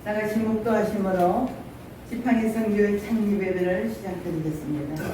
다같이 묵도하심으로 지팡이 선교의 창립 예배를 시작드리겠습니다.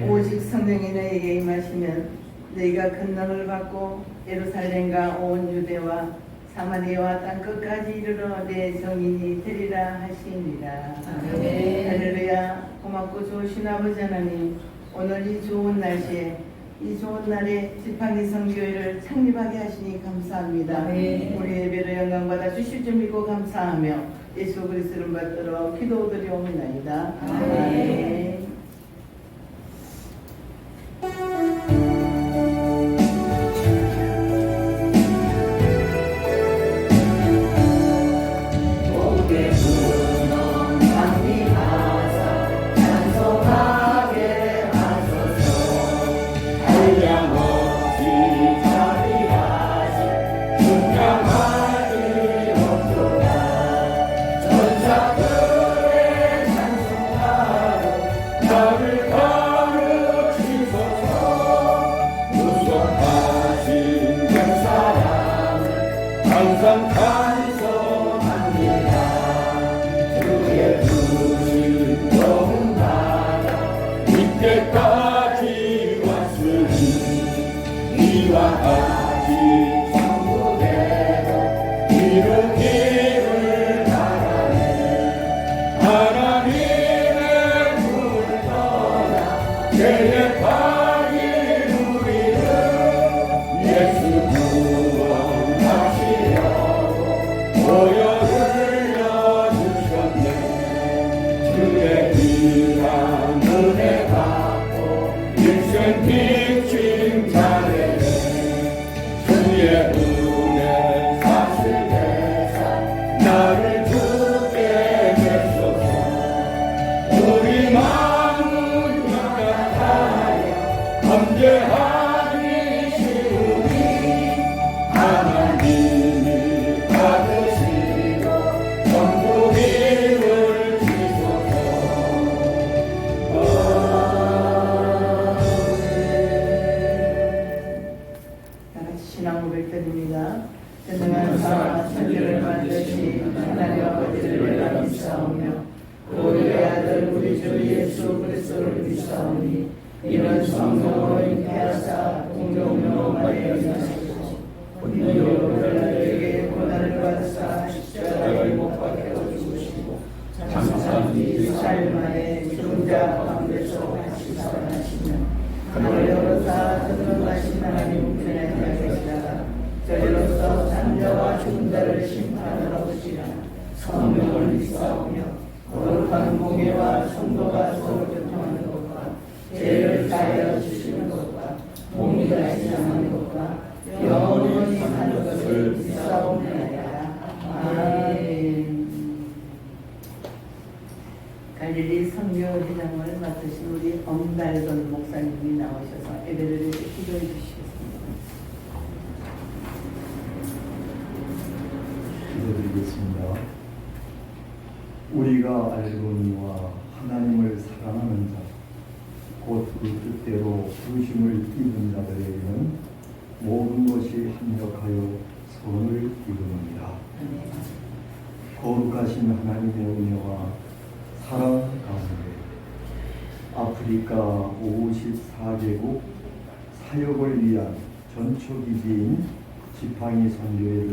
오직 성령이 너에게 임하시면 너희가 큰 능을 받고 예루살렘과 온 유대와 사마리아와 땅끝까지 이르러 내 정인이 되리라 하시니라. 아멘. 할렐루야. 고맙고 좋으신 아버지 하나님, 오늘 이 좋은 날씨에 이 좋은 날에 지팡이 선교회를 창립하게 하시니 감사합니다. 아멘. 우리 예배를 영광받아 주실 줄 믿고 감사하며 예수 그리스도를 받들어 기도드리옵나이다. 아멘. 항상 찬송합니다. 주의 부르심 너무 나라 이때까지 왔으니 이와 같이 천국에도 이루기를 바라네. 하나님의 불을 떠나 죄의 파인 우리를 예수 모여 흘려주셨네. 주의 귀한 은혜 받고 일생 비친 자에게 주의 은혜 사실 대사 나를 주게 되소서. 우리 마음을 약하여 범죄하기 쉬우니 하나님이 받으시고 전부 힘을 주소서. 다같이 신앙 고백드립니다. 전능한 사와 천지를 만드신 하나님 아버지를 내가 믿사오며 우리의 아들 우리 주 예수 그리스도를 믿사오니 이는 성령으로 잉태하사 공동으로 마리아에게 본인으로 우리에게 고난을 받으사 십자가에 못 박혀 죽으시고 장사한 뒤 4일 만에 죽은 자 가운데서 다시 살아나시며 하늘을 열어사 전능하신 하나님 우편에 계시다가 저리로서 잠자와 죽은 자를 심판하러 오시라. 성령을 믿사오며 거룩한 공예와 성도가 서로 교통하는 것과 죄를 사하여 주시는 것과 몸이 다시 장하는 것과 영원히 사는 것을 믿사옵나이다. 아멘. 갈릴리 선교회장을 맡으신 우리 엄달건 목사님이 나오셔서 예배를 기도해 주시겠습니다. 기도드리겠습니다. 우리가 알거니와 하나님을 사랑하는 자, 곧 그 뜻대로 부르심을 입은 자들에게는 모든 것이 합력하여 선을 이루느니라. 거룩하신 하나님의 은혜와 사랑 가운데 아프리카 54개국 사역을 위한 전초기지인 지팡이 선교회를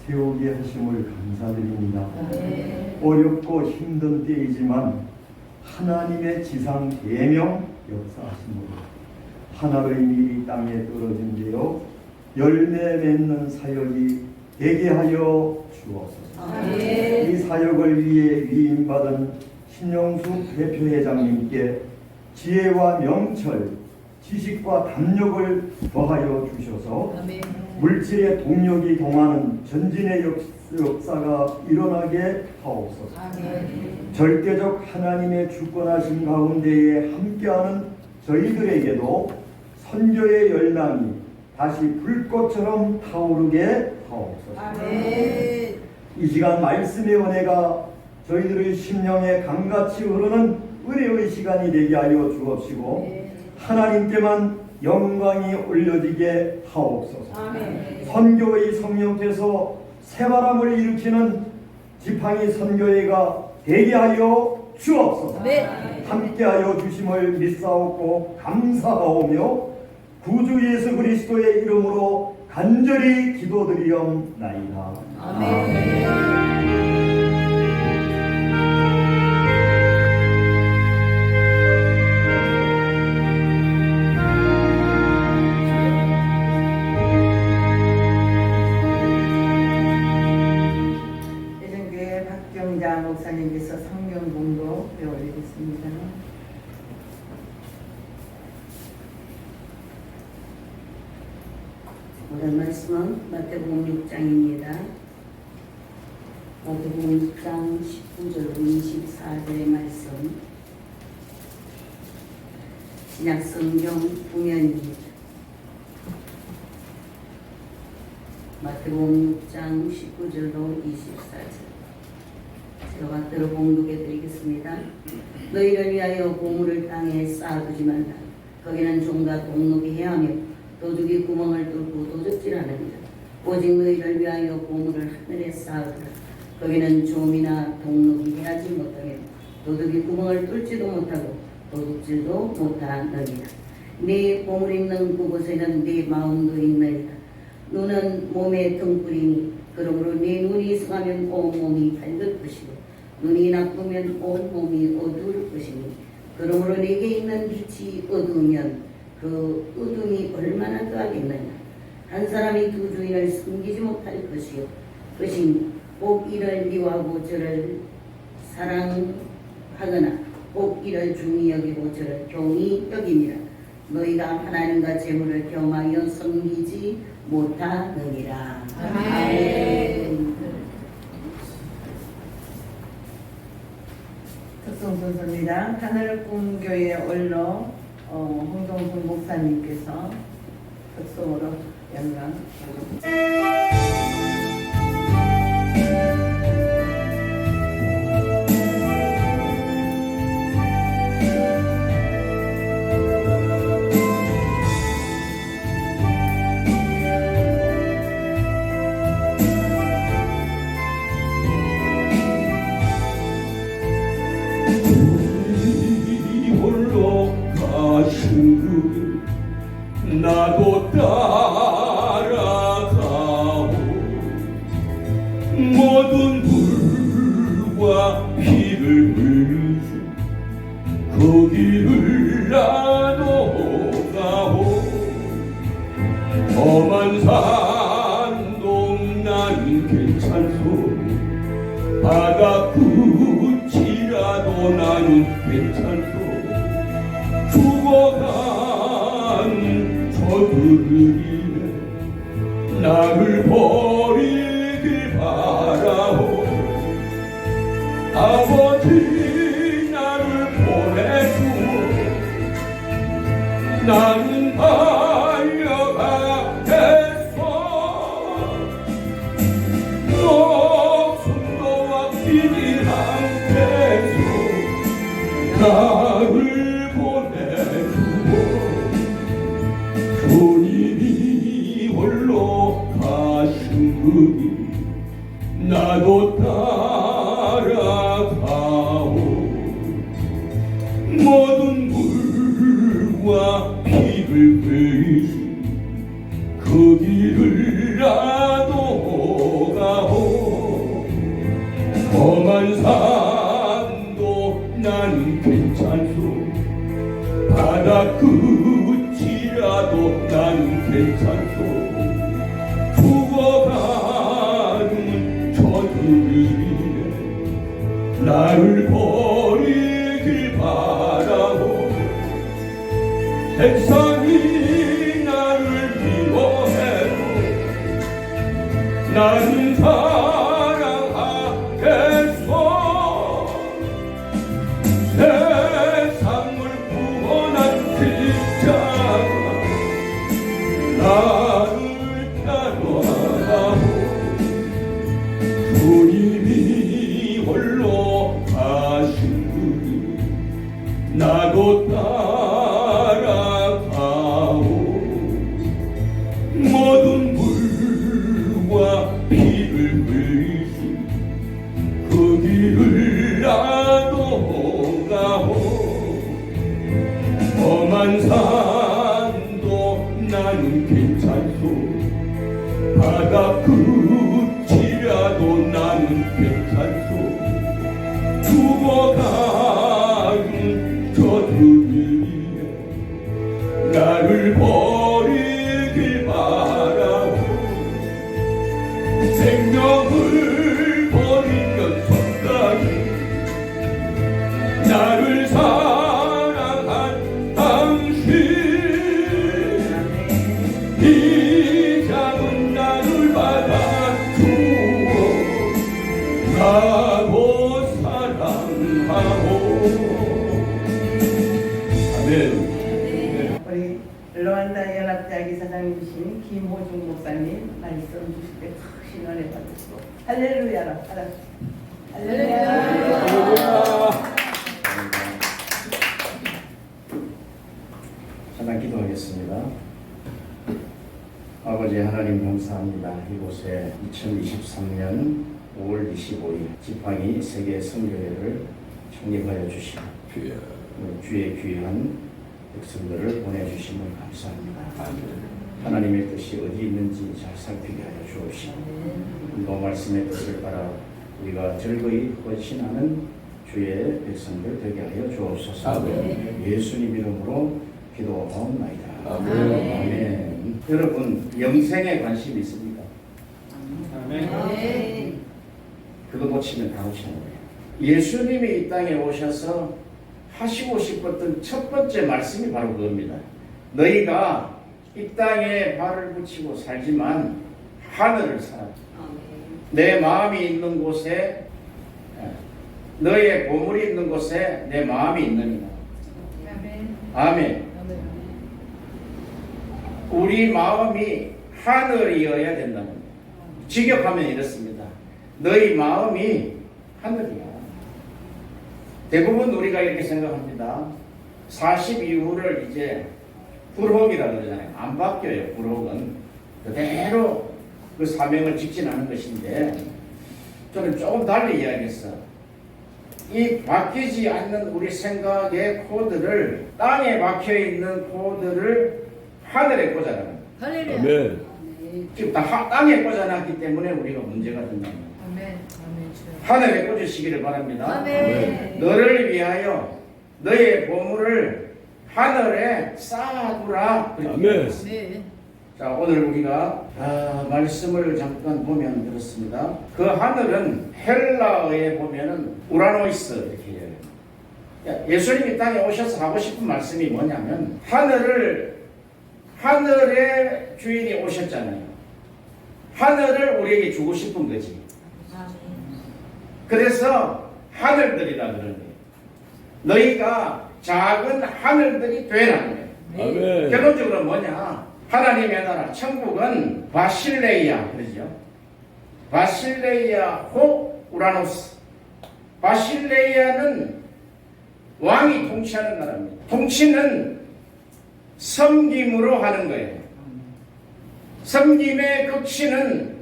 세우게 하심을 감사드립니다. 어렵고 힘든 때이지만 하나님의 지상 대명 역사하심으로 하나의 밀이 땅에 떨어진 데요 열매 맺는 사역이 되게 하여 주옵소서. 이 사역을 위해 위임받은 신영숙 대표회장님께 지혜와 명철, 지식과 담력을 더하여 주셔서 물질의 동력이 동하는 전진의 역사가 일어나게 하옵소서. 절대적 하나님의 주권하신 가운데에 함께하는 저희들에게도 선교의 열망이 다시 불꽃처럼 타오르게 하옵소서. 이 시간 말씀의 은혜가 저희들의 심령에 강같이 흐르는 은혜의 시간이 되게 하여 주옵시고 하나님께만 영광이 올려지게 하옵소서. 선교의 성령께서 새바람을 일으키는 지팡이 선교회가 되게 하여 주옵소서. 함께하여 주심을 믿사옵고 감사하오며 구주 예수 그리스도의 이름으로 간절히 기도드리옵나이다. 예전교회 박경자 목사님께서 성경 공부 배워드리겠습니다. 오늘 말씀은 마태복음 6장입니다. 마태복음 6장 19절 24절의 말씀 신약성경 구면입니다. 마태복음 6장 19절로 24절 제가 받들어 봉독해 드리겠습니다. 너희를 위하여 보물을 땅에 쌓아두지 말라. 거기는 종과 동록이 해하며 도둑이 구멍을 뚫고 도둑질하느니라. 오직 너희를 위하여 보물을 하늘에 쌓으라. 거기는 좀이나 동록이 해하지 못하며 도둑이 구멍을 뚫지도 못하고 도둑질도 못하느니라. 네 보물 있는 그곳에는 네 마음도 있느니라. 눈은 몸의 등불이니 그러므로 네 눈이 성하면 온 몸이 밝을 것이고 눈이 나쁘면 온 몸이 어두울 것이니 그러므로 네게 있는 빛이 어두우면 그 어둠이 얼마나 더하겠느냐. 한 사람이 두 주인을 섬기지 못할 것이요 것이니 꼭 이를 미워하고 저를 사랑하거나 꼭 이를 중히 여기고 저를 경히 여기니라. 너희가 하나님과 재물을 겸하여 섬기지 못하느니라. 아멘. 특송순서입니다. 하늘꿈교회 원로 홍동순 목사님께서 특송으로 연강 홀로 가신 나도 따라가오. 모든 불과 피를 흘리시 그 길을 나도 가오. 험한 산동 나는 괜찮소. 바다 끝이라도 나는 괜찮소. 죽어간 저들이네 나를 버리길 바라오. 아버지 나를 보내주오. 나는 달려가겠소. 목숨도 아끼지 않겠소. 나를 보내주오. 주님이 홀로 가신 그 길 나도 따라가오. 모든 물과 피를 흘리신 그 길을 나도 가오. 험한 산도 나는 괜찮소. 바다 끝이라도 나는 괜찮소. 죽어가는 저들이네 나를 버리길 바라오. 세상이 나를 미워해도 나는 나도 따라가오 모든 물과 피를 흘리신 그 길을 나도 가오 험한 산도 나는 괜찮소 바다 끝이라도 나는 괜찮소 죽어가는 저들 위에 나를 버리길 바라오 생명을 버리면 손까지 나를 사랑한 당신 이 작은 나를 받아주어 나도 사랑하오 아멘. 우리 르완다 연합대학 이사장님이신 김호중 목사님 말씀 주실 때 크신 은혜 받으시고 할렐루야라 하라. 할렐루야. 잠깐 기도하겠습니다. 아버지 하나님 감사합니다. 이곳에 2023년 5월 25일 지팡이 세계 선교회를 창립하여 주시고 주의 귀한 백성들을 보내주심을 감사합니다. 하나님의 뜻이 어디 있는지 잘 살피게 하여 주옵시고 또 말씀의 뜻을 따라 우리가 즐거이 헌신하는 주의 백성들 되게 하여 주옵소서. 예수님 이름으로 기도하옵나이다. 아멘. 여러분 영생에 관심이 있습니까? 아멘. 그거 놓치면 다 놓치는 거예요. 예수님이 이 땅에 오셔서 하시고 싶었던 첫 번째 말씀이 바로 그겁니다. 너희가 이 땅에 발을 붙이고 살지만 하늘을 살아. 내 마음이 있는 곳에 너의 보물이 있는 곳에 내 마음이 있느니라. 아멘. 우리 마음이 하늘이어야 된다는 거예요. 직역하면 이렇습니다. 너희 마음이 하늘이야. 대부분 우리가 이렇게 생각합니다. 40 이후를 이제 불혹이라고 그러잖아요. 안 바뀌어요. 불혹은 그대로 그 사명을 직진하는 것인데 저는 조금 달리 이야기했어. 이 바뀌지 않는 우리 생각의 코드를 땅에 박혀있는 코드를 하늘에 꽂아놔요. 아멘. 지금 다 땅에 꽂아놨기 때문에 우리가 문제가 된다. 하늘에 꽂으시기를 바랍니다. 너를 위하여 너의 보물을 하늘에 쌓아두라. 아멘. 자, 오늘 우리가 말씀을 잠깐 보면 그렇습니다. 그 하늘은 헬라어에 보면은 우라노이스 이렇게 해요. 예수님이 땅에 오셔서 하고 싶은 말씀이 뭐냐면 하늘의 주인이 오셨잖아요. 하늘을 우리에게 주고 싶은 거지. 그래서 하늘들이라 그러는 거예요. 너희가 작은 하늘들이 되라는 거예요. 아멘. 결론적으로 뭐냐? 하나님의 나라, 천국은 바실레이아, 그러죠? 바실레이아 호 우라노스. 바실레이아는 왕이 통치하는 나라입니다. 통치는 섬김으로 하는 거예요. 섬김의 극치는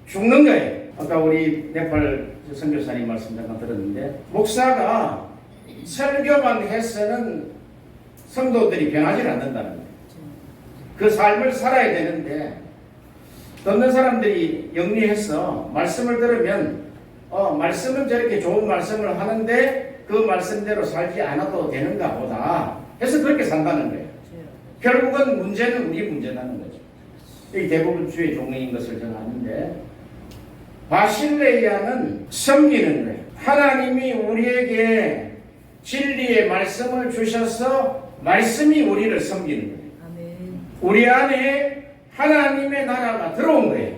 죽는 거예요. 아까 우리 네팔 선교사님 말씀 잠깐 들었는데 목사가 설교만 해서는 성도들이 변하지 않는다는 거예요. 그 삶을 살아야 되는데 듣는 사람들이 영리해서 말씀을 들으면 말씀은 저렇게 좋은 말씀을 하는데 그 말씀대로 살지 않아도 되는가 보다 해서 그렇게 산다는 거예요. 결국은 문제는 우리 문제라는 거죠. 이 대부분 주의 종인 것을 저는 아는데 바실레이아는 섬기는 거예요. 하나님이 우리에게 진리의 말씀을 주셔서 말씀이 우리를 섬기는 거예요. 우리 안에 하나님의 나라가 들어온 거예요.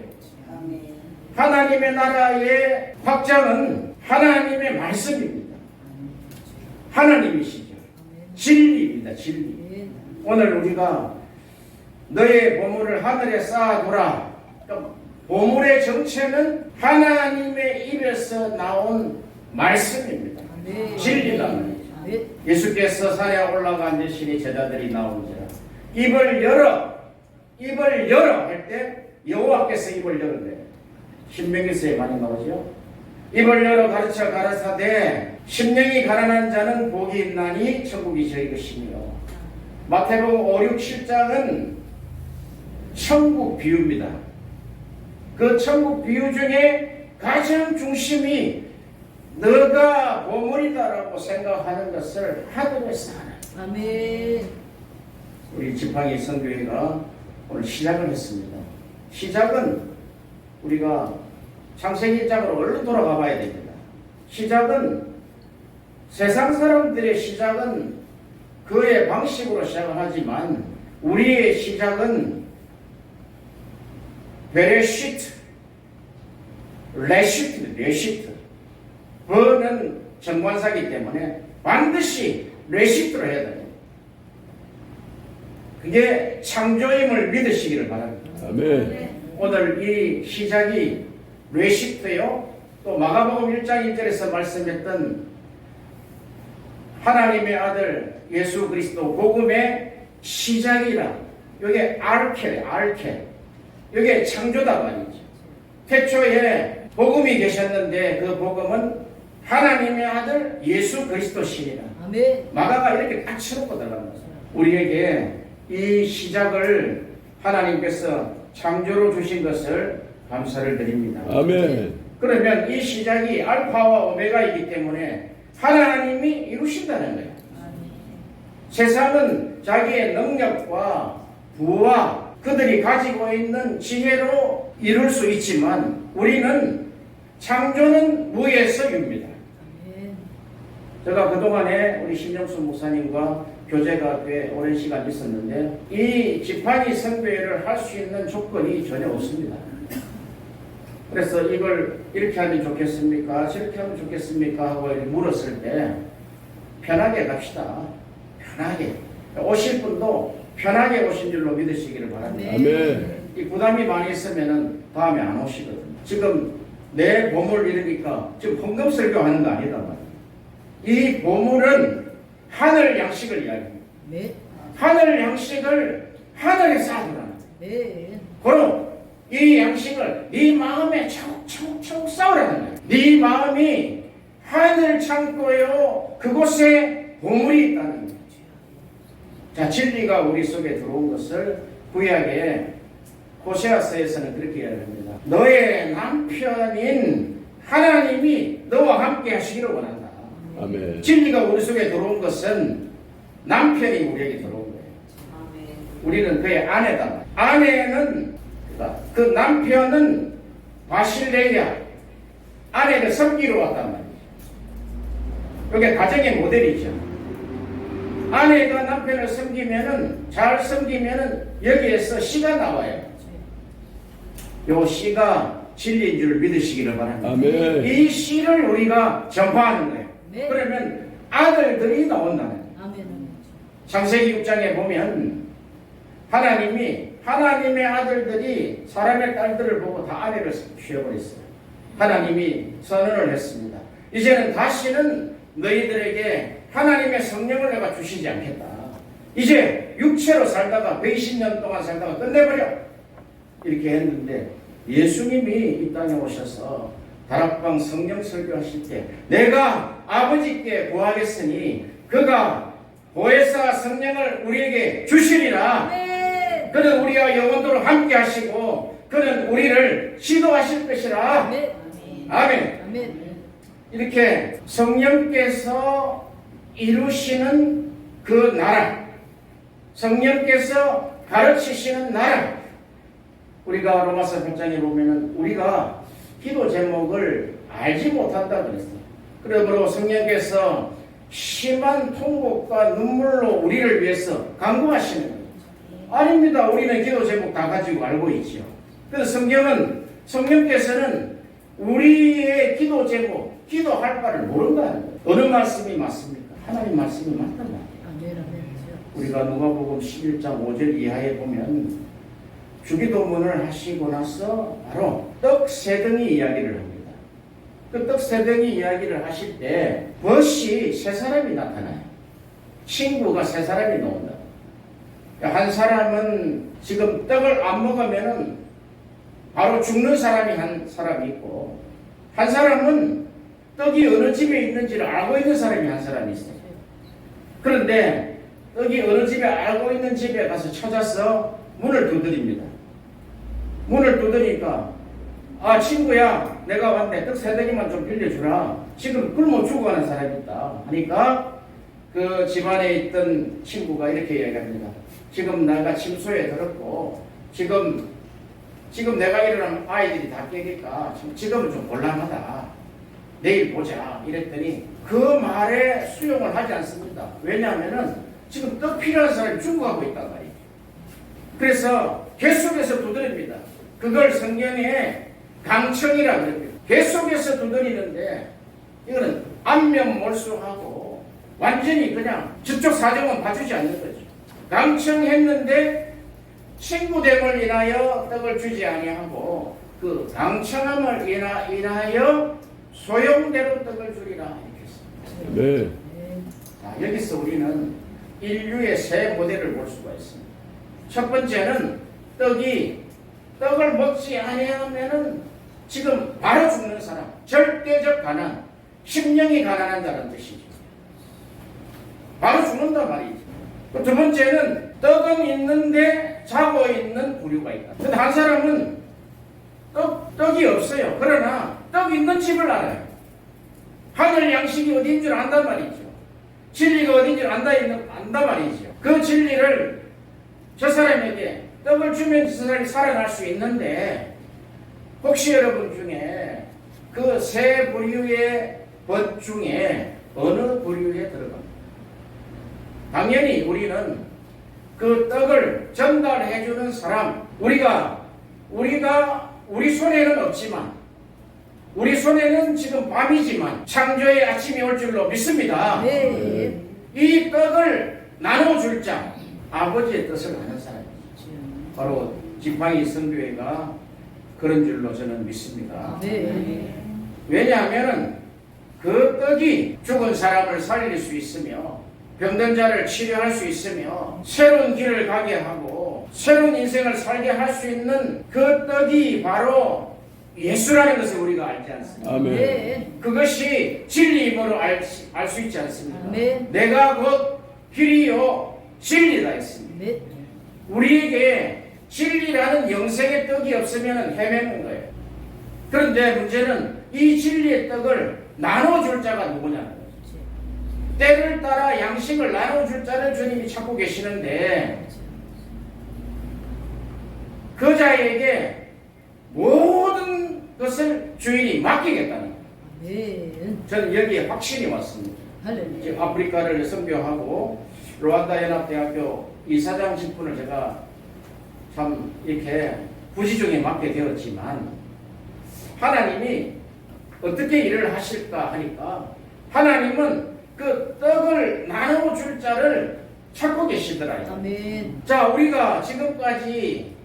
하나님의 나라의 확장은 하나님의 말씀입니다. 하나님이시죠. 진리입니다. 진리. 오늘 우리가 너의 보물을 하늘에 쌓아두라. 보물의 정체는 하나님의 입에서 나온 말씀입니다. 진리라는 거예요. 아멘. 예수께서 산에 올라가 앉으시니 제자들이 나오니라. 입을 열어 할 때 여호와께서 입을 열었대. 신명기서에 많이 나오죠. 입을 열어 가르쳐 가라사대 심령이 가난한 자는 복이 있나니 천국이 저희 것이며. 마태복음 5, 6, 7장은 천국 비유입니다. 그 천국 비유 중에 가장 중심이 너가 보물이다라고 생각하는 것을 하늘에서 하는. 아멘. 우리 지팡이 선교회가 오늘 시작을 했습니다. 시작은 우리가 창세기 1장으로 얼른 돌아가 봐야 됩니다. 시작은 세상 사람들의 시작은 그의 방식으로 시작을 하지만 우리의 시작은 베레시트, 레시트. 버는 정관사기 때문에 반드시 레시트로 해야 돼요. 그게 창조임을 믿으시기를 바랍니다. 아멘. 오늘 이 시작이 레시트요. 또 마가복음 1장 1절에서 말씀했던 하나님의 아들 예수 그리스도 복음의 시작이라. 이게 알케. 이게 창조다 말이죠. 태초에 복음이 계셨는데 그 복음은 하나님의 아들 예수 그리스도시니라. 아멘. 마가가 이렇게 딱 치놓고 들어간 거죠. 우리에게 이 시작을 하나님께서 창조로 주신 것을 감사를 드립니다. 아멘. 그러면 이 시작이 알파와 오메가이기 때문에 하나님이 이루신다는 거예요. 세상은 자기의 능력과 부와 그들이 가지고 있는 지혜로 이룰 수 있지만 우리는 창조는 무에서 유입니다. 제가 그동안에 우리 신영수 목사님과 교제가 꽤 오랜 시간 있었는데 이 지팡이 선교회를 할 수 있는 조건이 전혀 없습니다. 그래서 이걸 이렇게 하면 좋겠습니까? 저렇게 하면 좋겠습니까? 하고 물었을 때 편하게 갑시다. 편하게. 오실 분도 편하게 오신 줄로 믿으시기를 바랍니다. 아멘. 이 부담이 많이 있으면 다음에 안 오시거든요. 지금 내 보물 이러니까 지금 헌금 설교하는 거 아니다 말이에요. 이 보물은 하늘 양식을 이야기합니다. 네. 하늘 양식을 하늘에서 하더라. 네. 그럼 이 양식을 네 마음에 차곡차곡 쌓으라는 거예요. 네 마음이 하늘 창고요 그곳에 보물이 있다는 거죠. 자, 진리가 우리 속에 들어온 것을 구약의 호세아서에서는 그렇게 이야기합니다. 너의 남편인 하나님이 너와 함께 하시기를 원한다. 아멘. 진리가 우리 속에 들어온 것은 남편이 우리에게 들어온 거예요. 우리는 그의 아내다. 아내는 그 남편은 바실레야 아내를 섬기러 왔단 말이죠. 이게 가정의 모델이죠. 아내가 남편을 섬기면은 잘 섬기면은 여기에서 씨가 나와요. 요 씨가 진리인 줄 믿으시기를 바랍니다. 아멘. 이 씨를 우리가 전파하는 거예요. 네. 그러면 아들들이 나온다는 거예요. 아멘. 창세기 6장에 보면 하나님의 아들들이 사람의 딸들을 보고 다 아내를 취해버렸어요. 하나님이 선언을 했습니다. 이제는 다시는 너희들에게 하나님의 성령을 내가 주시지 않겠다. 이제 육체로 살다가 120년 동안 살다가 끝내버려. 이렇게 했는데 예수님이 이 땅에 오셔서 다락방 성령 설교하실 때 내가 아버지께 구하겠으니 그가 보혜사 성령을 우리에게 주시리라. 네. 그는 우리와 영원토록 함께 하시고 그는 우리를 지도하실 것이라. 네. 아멘. 아멘. 이렇게 성령께서 이루시는 그 나라, 성령께서 가르치시는 나라. 우리가 로마서 8장에 보면은 우리가 기도 제목을 알지 못한다 그랬어요. 그러므로 성령께서 심한 통곡과 눈물로 우리를 위해서 간구하시는 거예요. 아닙니다. 우리는 기도 제목 다 가지고 알고 있죠. 그래서 성령께서는 우리의 기도 제목, 기도할 바를 모른다는 거예요. 어느 말씀이 맞습니까? 하나님 말씀이 맞단 말이에요. 아멘. 아멘. 우리가 누가복음 11장 5절 이하에 보면 주기도문을 하시고 나서 바로 떡 세덩이 이야기를 합니다. 그 떡 세덩이 이야기를 하실 때 벗이 세 사람이 나타나요. 친구가 세 사람이 나온다. 한 사람은 지금 떡을 안 먹으면은 바로 죽는 사람이 한 사람이 있고, 한 사람은 떡이 어느 집에 있는지를 알고 있는 사람이 한 사람이 있어요. 그런데 떡이 어느 집에 알고 있는 집에 가서 찾아서 문을 두드립니다. 문을 두드리니까, 아, 친구야, 내가 왔네. 떡 3덩이만 좀 빌려주라. 지금 굶어 죽어가는 사람이 있다. 하니까 그 집안에 있던 친구가 이렇게 이야기합니다. 지금 내가 침소에 들었고, 지금 내가 일어나면 아이들이 다 깨니까 지금은 좀 곤란하다. 내일 보자. 이랬더니 그 말에 수용을 하지 않습니다. 왜냐하면은 지금 떡 필요한 사람이 죽어가고 있단 말이에요. 그래서 계속해서 두드립니다. 그걸 성경에 강청이라고 그럽니다. 계속해서 두드리는데 이거는 안면몰수하고 완전히 그냥 저쪽 사정은 봐주지 않는 거죠. 강청했는데 친구됨을 인하여 떡을 주지 아니하고 그 강청함을 인하여 소용대로 떡을 주리라 이렇게 했습니다. 아멘. 자, 여기서 우리는 인류의 세 모델을 볼 수가 있습니다. 첫 번째는 떡을 먹지 아니하면은 지금 바로 죽는 사람, 절대적 가난, 심령이 가난한다는 뜻이죠. 바로 죽는단 말이죠. 두 번째는 떡은 있는데 자고 있는 부류가 있다. 근데 한 사람은 떡이 없어요. 그러나 떡 있는 집을 알아요. 하늘 양식이 어디인 줄 안단 말이죠. 진리가 어디인 줄 안단 말이죠. 그 진리를 저 사람에게 떡을 주면 저 사람이 살아날 수 있는데, 혹시 여러분 중에 그 세 부류의 것 중에 어느 부류에 들어갑니까? 당연히 우리는 그 떡을 전달해주는 사람, 우리가 우리 손에는 없지만, 우리 손에는 지금 밤이지만 창조의 아침이 올 줄로 믿습니다. 네. 이 떡을 나눠줄 자, 아버지의 뜻을 아는 사람이죠. 바로 지팡이 선교회가 그런 줄로 저는 믿습니다. 네. 왜냐하면 그 떡이 죽은 사람을 살릴 수 있으며 병든 자를 치료할 수 있으며 새로운 길을 가게 하고 새로운 인생을 살게 할 수 있는 그 떡이 바로 예수라는 것을 우리가 알지 않습니까? 아멘. 네. 그것이 진리임으로 알 수 있지 않습니까? 아멘. 내가 곧 길이요 진리다 했습니다. 네. 우리에게 진리라는 영생의 떡이 없으면 헤매는 거예요. 그런데 문제는 이 진리의 떡을 나눠줄 자가 누구냐는 거죠. 때를 따라 양식을 나눠줄 자를 주님이 찾고 계시는데, 그 자에게 모든 것을 주인이 맡기겠다는 거예요. 네. 저는 여기에 확신이 왔습니다. 할렐루야. 지금 아프리카를 선교하고 루안다 연합대학교 이사장 직분을 제가 참 이렇게 부지중에 맡게 되었지만, 하나님이 어떻게 일을 하실까 하니까 하나님은 그 떡을 나눠줄 자를 찾고 계시더라고요. 아멘. 자, 우리가 지금까지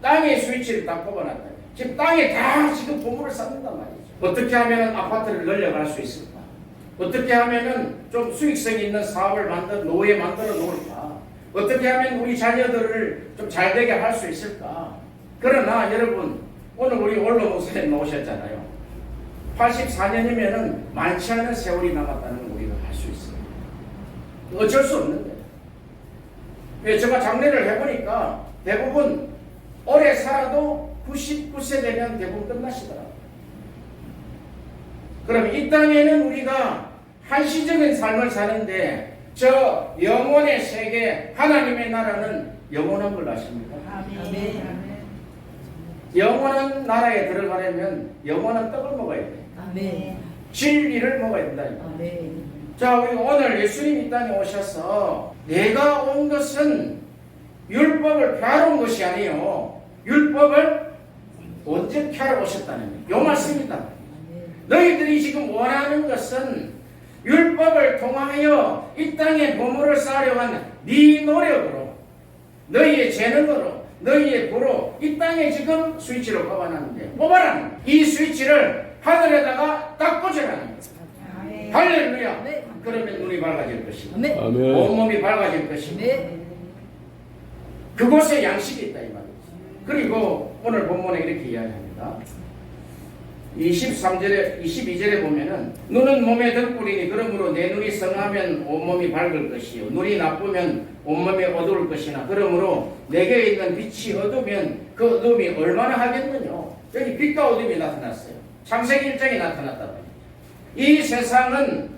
땅의 스위치를 딱 뽑아놨다. 지금 땅에 다 지금 보물을 쌓는단 말이죠. 어떻게 하면 아파트를 늘려갈 수 있을까? 어떻게 하면 좀 수익성이 있는 사업을 노예 만들어 놓을까? 어떻게 하면 우리 자녀들을 좀 잘되게 할 수 있을까? 그러나 여러분, 오늘 우리 원로 목사님 나오셨잖아요. 84년이면은 많지 않은 세월이 남았다는 걸 우리가 알 수 있어요. 어쩔 수 없는데. 왜 제가 장례를 해보니까 대부분 오래 살아도 99세 되면 대부분 끝나시더라고요. 그럼 이 땅에는 우리가 한시적인 삶을 사는데 저 영원의 세계 하나님의 나라는 영원한 걸 아십니까? 아멘. 영원한 나라에 들어가려면 영원한 떡을 먹어야 돼. 아멘. 진리를 먹어야 된다. 아멘. 자, 우리 오늘 예수님 이 땅에 오셔서 내가 온 것은 율법을 펴러 온 것이 아니요 율법을 언제 펴러 오셨다는 거예요. 요 말씀입니다. 너희들이 지금 원하는 것은 율법을 통하여 이 땅에 보물을 쌓으려 한 네 노력으로, 너희의 재능으로, 너희의 부로 이 땅에 지금 스위치를 뽑아놨는데, 뽑아라는 거예요. 이 스위치를 하늘에다가 딱 꽂으라는 거예요. 할렐루야. 네. 그러면 눈이 밝아질 것이고 아멘. 아멘. 온몸이 밝아질 것이고 네. 그곳에 양식이 있다 이 말이죠. 그리고 오늘 본문에 이렇게 이야기합니다. 23절에 22절에 보면은 눈은 몸의 등불이니 그러므로 내 눈이 성하면 온몸이 밝을 것이요 눈이 나쁘면 온몸이 어두울 것이나 그러므로 내게 있는 빛이 어두면 그 어둠이 얼마나 하겠느냐. 여기 빛과 어둠이 나타났어요. 창세기 1장이 나타났다 말이에요. 이 세상은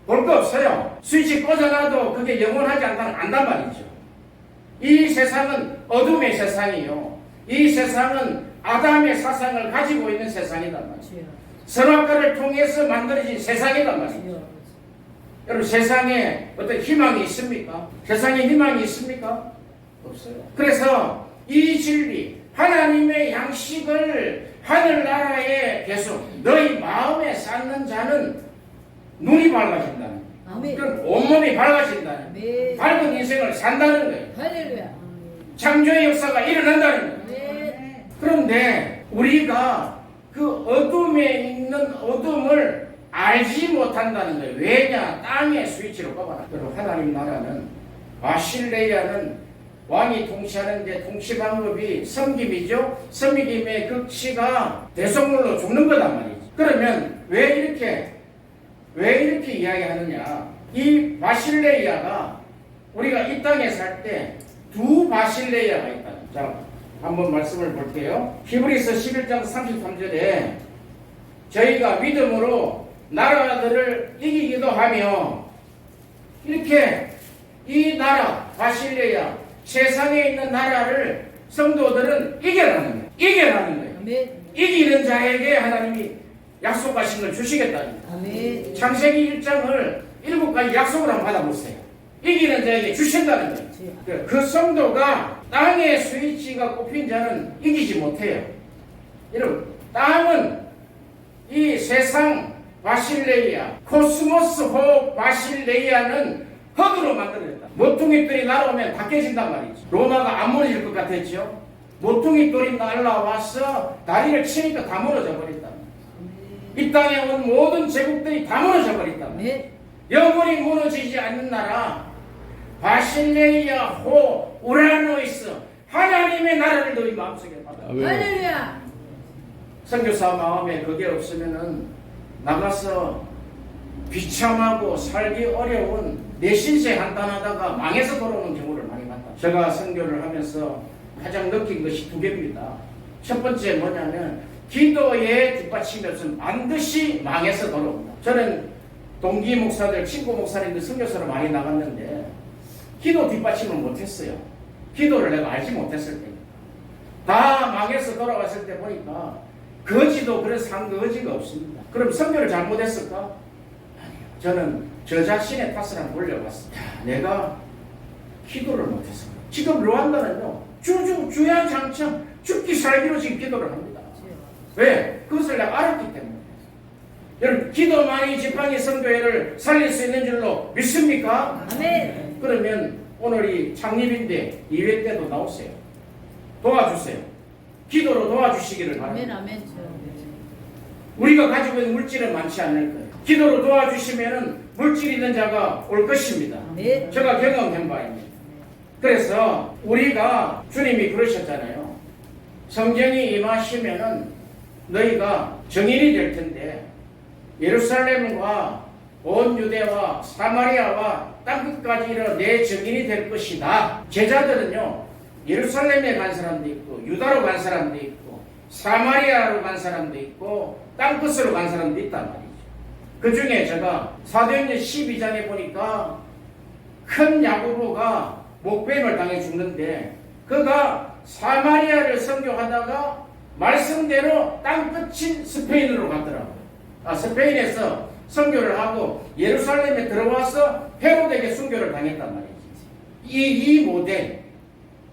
볼 거 없어요. 스위치 꽂아놔도 그게 영원하지 안단 말이죠. 이 세상은 어둠의 세상이요. 이 세상은 아담의 사상을 가지고 있는 세상이단 말이죠. 선악과를 통해서 만들어진 세상이란 말이죠. 여러분 세상에 어떤 희망이 있습니까? 세상에 희망이 있습니까? 없어요. 그래서 이 진리 하나님의 양식을 하늘나라에 계속 너희 마음에 쌓는 자는 눈이 밝아진다는 아멘. 그럼 온몸이 밝아진다는 아멘. 밝은 인생을 산다는 거예요. 할렐루야. 창조의 역사가 일어난다는 거예요. 아멘. 그런데 우리가 그 어둠에 있는 어둠을 알지 못한다는 거예요. 왜냐? 땅의 스위치로 꺼봐라. 여러분 하나님 나라는 바실레이아는 왕이 통치하는데 통치 방법이 섬김이죠. 섬김의 극치가 대속물로 죽는 거단 말이죠. 그러면 왜 이렇게 이야기하느냐? 이 바실레이아가 우리가 이 땅에 살 때 두 바실레이아가 있다. 자, 한번 말씀을 볼게요. 히브리서 11장 33절에 저희가 믿음으로 나라들을 이기기도 하며 이렇게 이 나라 바실레이아 세상에 있는 나라를 성도들은 이겨라는 거예요. 이겨라는 거예요. 아멘. 이기는 자에게 하나님이 약속하신 걸 주시겠다는 거예요. 아멘. 창세기 1장을 7가지 약속을 한번 받아보세요. 이기는 자에게 주신다는 거예요. 그 성도가 땅의 스위치가 꼽힌 자는 이기지 못해요. 여러분, 땅은 이 세상 바실레이아, 코스모스 호 바실레이아는 흙으로 만들어졌다. 모퉁이들이 날아오면 다 깨진단 말이죠. 로마가 안 무너질 것 같았죠. 모퉁이들이 날아와서 다리를 치니까 다 무너져 버렸다. 이 땅에 온 모든 제국들이 다 무너져 버렸다. 아멘. 영원히 무너지지 않는 나라 바실레이아 호 우라노이스 하나님의 나라를 너희 마음속에 받아. 아멘. 할렐루야. 선교사 마음에 그게 없으면은 나가서 비참하고 살기 어려운 내 신세 한탄하다가 망해서 돌아오는 경우를 많이 봤다. 제가 선교를 하면서 가장 느낀 것이 두 개입니다. 첫 번째 뭐냐면 기도에 뒷받침이 없으면 반드시 망해서 돌아온다. 저는 동기 목사들, 친구 목사님들 선교사로 많이 나갔는데 기도 뒷받침을 못했어요. 기도를 내가 알지 못했을 때. 다 망해서 돌아왔을 때 보니까 거지도 그래서 한 거지가 없습니다. 그럼 선교를 잘못했을까? 아니요. 저는 저 자신의 탓을 한번 올려봤어요. 내가 기도를 못해서. 지금 루안다는요. 주야장창 죽기 살기로 지금 기도를 합니다. 왜? 그것을 내가 알았기 때문에. 여러분 기도만이 지팡이 선교회를 살릴 수 있는 줄로 믿습니까? 아멘. 그러면 오늘이 창립인데 2회 때도 나오세요. 도와주세요. 기도로 도와주시기를 바랍니다. 아멘. 아멘. 우리가 가지고 있는 물질은 많지 않을 거예요. 기도로 도와주시면 물질 있는 자가 올 것입니다. 아멘. 제가 경험한 바입니다. 그래서 우리가 주님이 그러셨잖아요. 성령이 임하시면은 너희가 정인이 될 텐데 예루살렘과 온 유대와 사마리아와 땅끝까지 이르러 내 정인이 될 것이다. 제자들은요 예루살렘에 간 사람도 있고 유다로 간 사람도 있고 사마리아로 간 사람도 있고 땅끝으로 간 사람도 있단 말이죠. 그 중에 제가 사도행전 12장에 보니까 큰 야고보가 목뱀을 당해 죽는데 그가 사마리아를 선교하다가 말씀대로 땅끝인 스페인으로 갔더라고요. 스페인에서 선교를 하고 예루살렘에 들어와서 헤롯에게 순교를 당했단 말이지. 이 모델,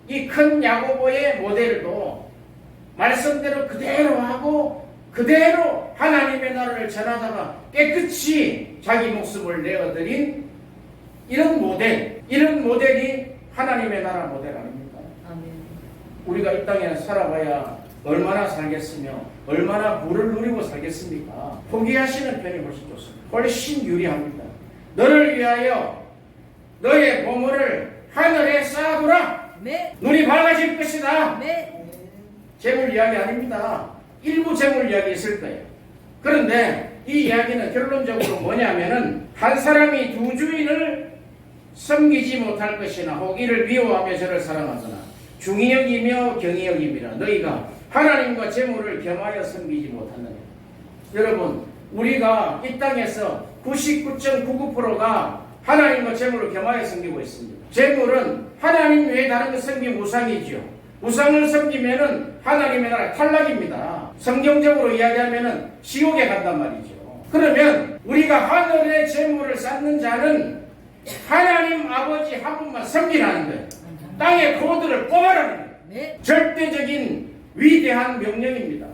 이 큰 야고보의 모델도 말씀대로 그대로 하고 그대로 하나님의 나라를 전하다가 깨끗이 자기 목숨을 내어드린 이런 모델이 하나님의 나라 모델 아닙니까? 아멘. 우리가 이 땅에 살아봐야 얼마나 살겠으며 얼마나 부를 누리고 살겠습니까? 포기하시는 편이 훨씬 좋습니다. 훨씬 유리합니다. 너를 위하여 너의 보물을 하늘에 쌓아두라. 아멘. 눈이 밝아질 것이다. 아멘. 재물 이야기 아닙니다. 일부 재물 이야기 있을 거예요. 그런데 이 이야기는 결론적으로 뭐냐면은 한 사람이 두 주인을 섬기지 못할 것이나 혹 이를 미워하며 저를 사랑하거나 중히 여기며 경히 여김이라. 너희가 하나님과 재물을 겸하여 섬기지 못하느냐. 여러분, 우리가 이 땅에서 99.99%가 하나님과 재물을 겸하여 섬기고 있습니다. 재물은 하나님 외에 다른 것 섬기면 우상이죠. 우상을 섬기면은 하나님의 나라 탈락입니다. 성경적으로 이야기하면은 지옥에 간단 말이죠. 그러면 우리가 하늘의 재물을 쌓는 자는 하나님 아버지 한 분만 섬기라는 거예요. 땅의 코드를 뽑아라는 거예요. 네. 절대적인 위대한 명령입니다.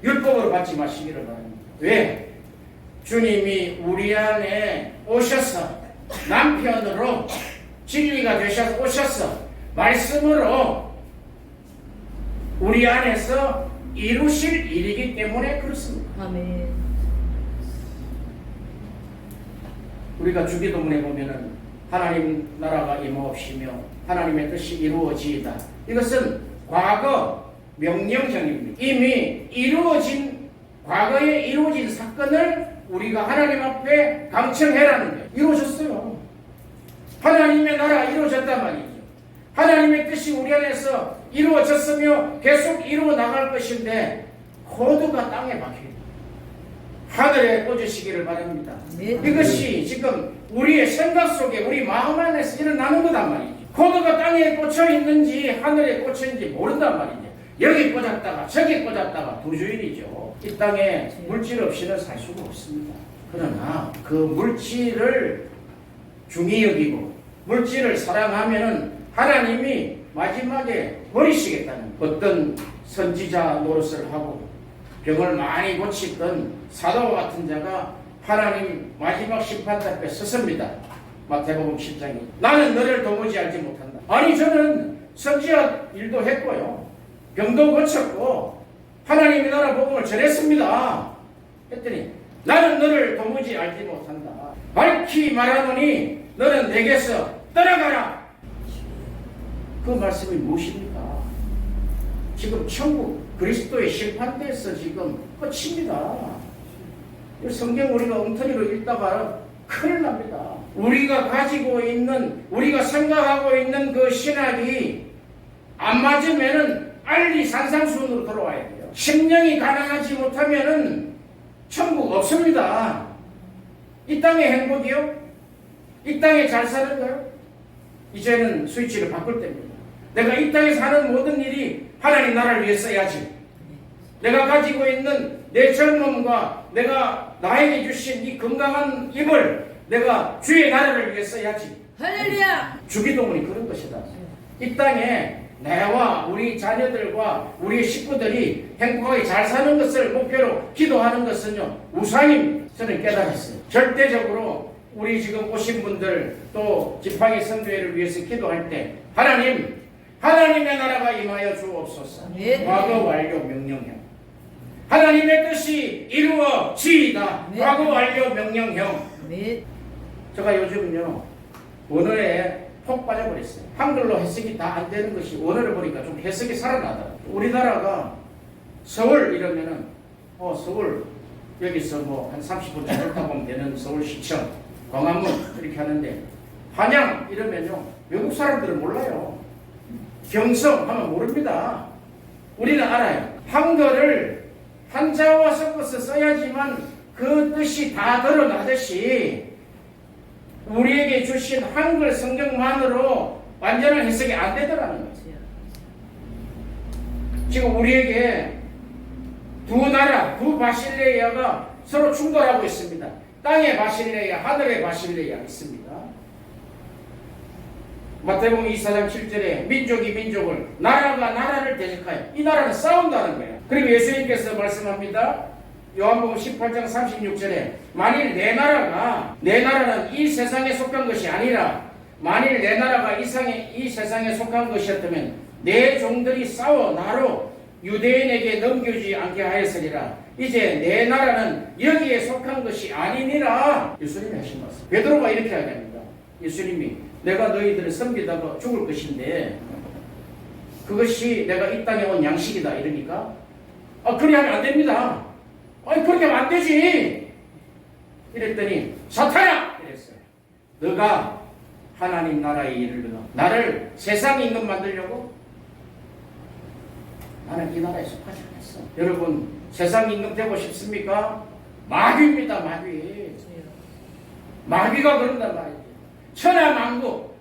율법으로 받지 마시기를 바랍니다. 왜? 주님이 우리 안에 오셔서 남편으로 진리가 되셔서 오셔서 말씀으로 우리 안에서 이루실 일이기 때문에 그렇습니다. 아멘. 우리가 주기도문에 보면은 하나님 나라가 임하옵시며 하나님의 뜻이 이루어지이다. 이것은 과거 명령형입니다. 이미 이루어진 과거에 이루어진 사건을 우리가 하나님 앞에 강청해라는 거예요. 이루어졌어요. 하나님의 나라 이루어졌단 말이죠. 하나님의 뜻이 우리 안에서 이루어졌으며 계속 이루어 나갈 것인데 코드가 땅에 박혀있다. 하늘에 꽂으시기를 바랍니다. 네. 이것이 지금 우리의 생각 속에 우리 마음 안에서 일어나는 거단 말이죠. 코드가 땅에 꽂혀 있는지 하늘에 꽂혀 있는지 모른단 말이죠. 여기 꽂았다가 저기 꽂았다가 두 주인이죠. 이 땅에 물질 없이는 살 수가 없습니다. 그러나 그 물질을 중히 여기고 물질을 사랑하면은 하나님이 마지막에 버리시겠다는 거예요. 어떤 선지자 노릇을 하고 병을 많이 고치던 사도와 같은 자가 하나님 마지막 심판대 앞에 섰습니다. 마태복음 7장이 나는 너를 도무지 알지 못한다. 아니 저는 선지자 일도 했고요. 병도 고쳤고 하나님의 나라 복음을 전했습니다. 했더니 나는 너를 도무지 알지 못한다. 밝히 말하노니 너는 내게서 떠나가라. 그 말씀이 무엇입니까? 지금 천국 그리스도의 심판대에서 지금 끝입니다. 성경 우리가 엉터리로 읽다가 큰일 납니다. 우리가 가지고 있는 우리가 생각하고 있는 그 신학이 안 맞으면은 빨리 산상수훈으로 돌아와야 돼요. 심령이 가난하지 못하면은 천국 없습니다. 이 땅의 행복이요? 이 땅에 잘 사는 거요? 이제는 스위치를 바꿀 때입니다. 내가 이 땅에 사는 모든 일이 하나님 나라를 위해 써야지. 내가 가지고 있는 내 젊음과 내가 나에게 주신 이 건강한 힘을 내가 주의 나라를 위해 써야지. 할렐루야. 주기도문이 그런 것이다. 이 땅에 내와 우리 자녀들과 우리 식구들이 행복하게 잘 사는 것을 목표로 기도하는 것은요 우상입니다. 저는 깨달았어요. 절대적으로 우리 지금 오신 분들 또 지팡이 선교회를 위해서 기도할 때 하나님의 나라가 임하여 주옵소서. 네. 과거 완료 명령형. 하나님의 뜻이 이루어지이다. 네. 과거 완료 명령형. 네. 제가 요즘은요 언어에 푹 빠져버렸어요. 한글로 해석이 다 안 되는 것이 언어를 보니까 좀 해석이 살아나더라고요. 우리나라가 서울 이러면은 서울 여기서 뭐 한 30분 정도 타고 되는 서울시청 광화문 이렇게 하는데 한양 이러면요 외국 사람들은 몰라요. 경성 하면 모릅니다. 우리는 알아요. 한글을 한자와 섞어서 써야지만 그 뜻이 다 드러나듯이 우리에게 주신 한글 성경만으로 완전한 해석이 안 되더라는 거죠. 지금 우리에게 두 나라, 두 바실레이아가 서로 충돌하고 있습니다. 땅의 바실레이아, 하늘의 바실레이아 있습니다. 마태복음 24장 7절에 민족이 민족을, 나라가 나라를 대적하여 이 나라는 싸운다는 거예요. 그리고 예수님께서 말씀합니다. 요한복음 18장 36절에 만일 내 나라는 이 세상에 속한 것이 아니라 만일 내 나라가 이 세상에 속한 것이었다면 내 종들이 싸워 나로 유대인에게 넘겨주지 않게 하였으리라. 이제 내 나라는 여기에 속한 것이 아니니라. 예수님이 하신 말씀. 베드로가 이렇게 하랍니다. 예수님이 내가 너희들을 섬기다가 죽을 것인데 그것이 내가 이 땅에 온 양식이다 이러니까 그리 하면 안 됩니다. 그렇게 하면 안 되지. 이랬더니 사탄아! 이랬어요. 너가 하나님 나라에 이르러 나를 세상에 있는 것 만들려고? 나는 이 나라에 속하지 않았어. 여러분 세상 임금 되고 싶습니까? 마귀입니다. 마귀. 마귀가 그런단 말이에요. 천하만국,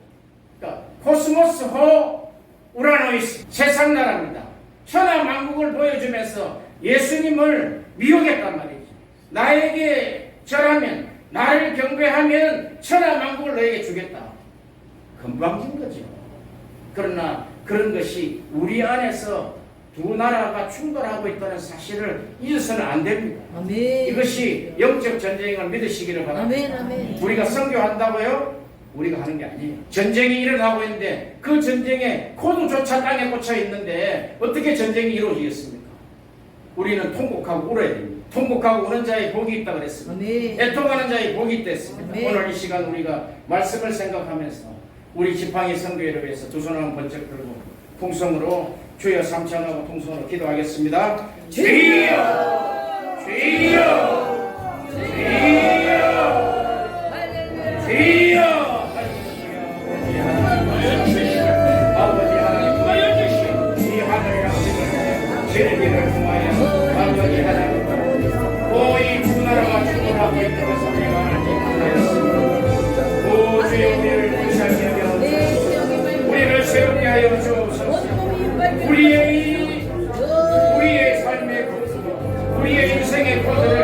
그러니까 코스모스 호 우라노이스 세상 나라입니다. 천하만국을 보여주면서 예수님을 미혹했단 말이죠. 나에게 절하면 나를 경배하면 천하만국을 너에게 주겠다. 건방진 거죠. 그러나 그런 것이 우리 안에서 두 나라가 충돌하고 있다는 사실을 잊어서는 안 됩니다. 아멘. 이것이 영적 전쟁을 믿으시기를 바랍니다. 아멘. 아멘. 우리가 선교한다고요? 우리가 하는 게 아니에요. 전쟁이 일어나고 있는데 그 전쟁에 코드조차 땅에 꽂혀 있는데 어떻게 전쟁이 이루어지겠습니까? 우리는 통곡하고 울어야 됩니다. 통곡하고 우는 자의 복이 있다고 그랬습니다. 아멘. 애통하는 자의 복이 있다 했습니다. 아멘. 오늘 이 시간 우리가 말씀을 생각하면서 우리 지팡이 선교회를 위해서 두 손을 번쩍 들고 통성으로 주여 삼창하고 통성으로 기도하겠습니다. 주여! 주여! 주여! 주여! 아버지 하나님 보여주시오. 이 하늘의 양식을 즐기를 통하여 아버지 하나님 이 두 나라가 충돌하고 있는 것을 우리가 알지. 오 주여 우리를 불쌍히 여겨 우리를 세우게 하여 주옵소서. 우리의 삶의 코드, 우리의 인생의 코드를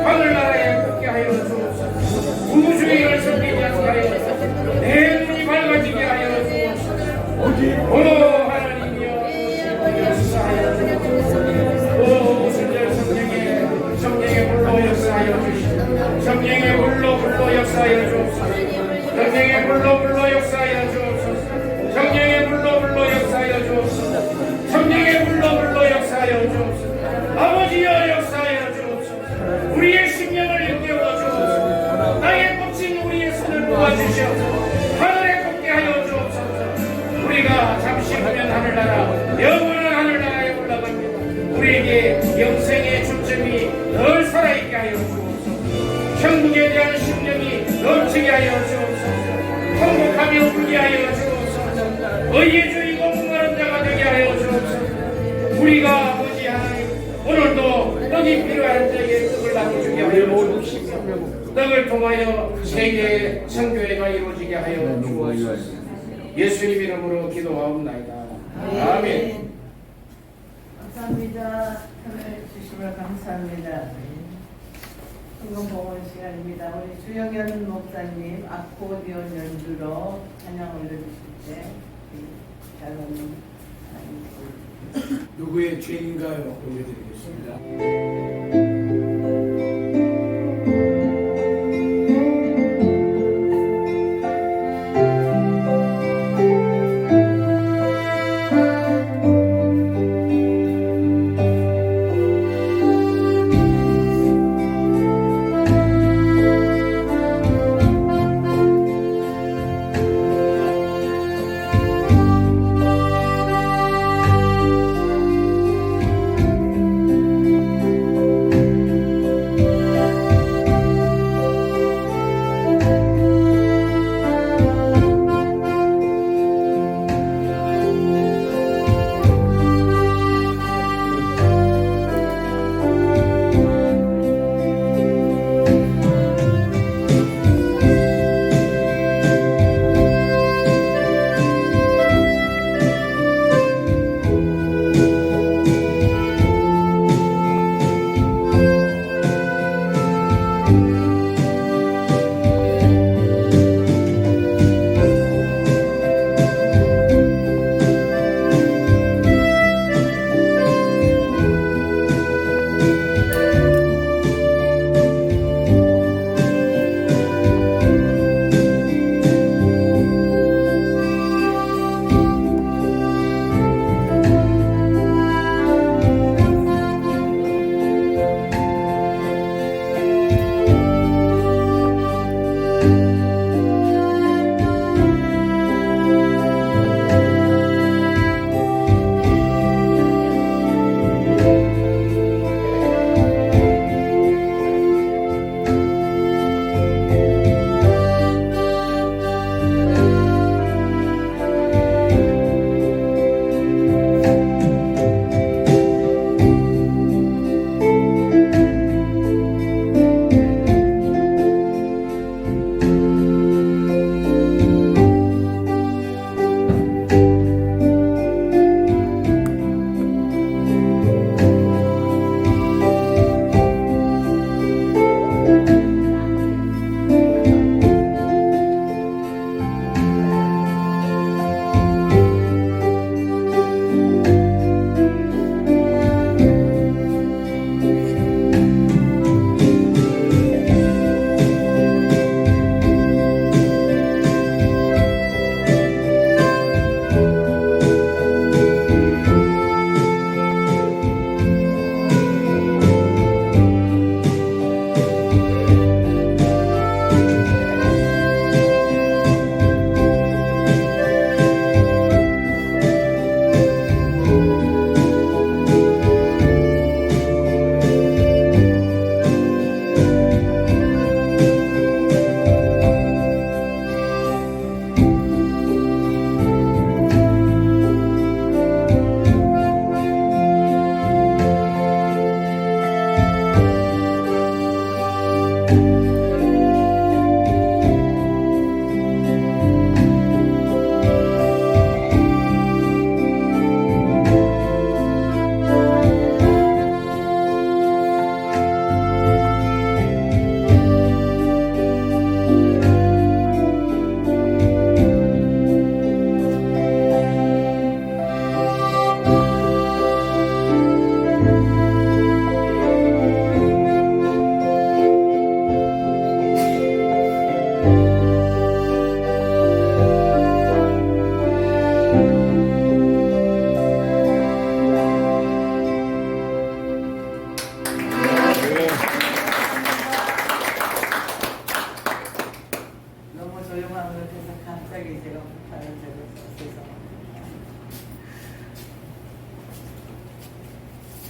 하늘나라에 붙게 하여 주옵소서. 우주의 열쇠 되지 않게 하여 주옵소서. 내 눈이 밝아지게 하여 주옵소서. 오 하나님이여 역사하여 주옵소서. 오 오순절 성령의 물로 역사하여 주시옵소서. 성령의 물로 역사하여 주옵소서. 성령의 물로 역사하여 주옵소서. 성령의 물로 역사하여 주옵소서. 성령의 물로 역사하여 주옵소서. 아버지여 역사하여 주옵소서. 우리의 심령을 일깨워 주옵소서. 땅에 꽂힌 우리의 손을 모아주시옵소서. 하늘에 꽂게 하여 주옵소서. 우리가 잠시 후면 하늘나라 영원한 하늘나라에 올라갑니다. 우리에게 영생의 초점이 늘 살아있게 하여 주옵소서. 천국에 대한 심령이 넘치게 하여 주옵소서. 통곡하며 울게 하여 주옵소서. 의의 주이고 목마른 자가 되게 하여 주옵소서. 우리가 아버지 하나님 오늘도 떡이 필요할 때에 떡을 나눠주게 하여 주옵소서. 떡을 통하여 세계의 선교회가 이루어지게 하여 주옵소서. 예수님 이름으로 기도하옵나이다. 아멘. 감사합니다. 참여해 주심을 감사합니다. 성경 봉헌 시간입니다. 우리 주영현 목사님 아코디언 연주로 찬양 올려주실 때 잘하는 누구의 죄인가요? 올려드리겠습니다.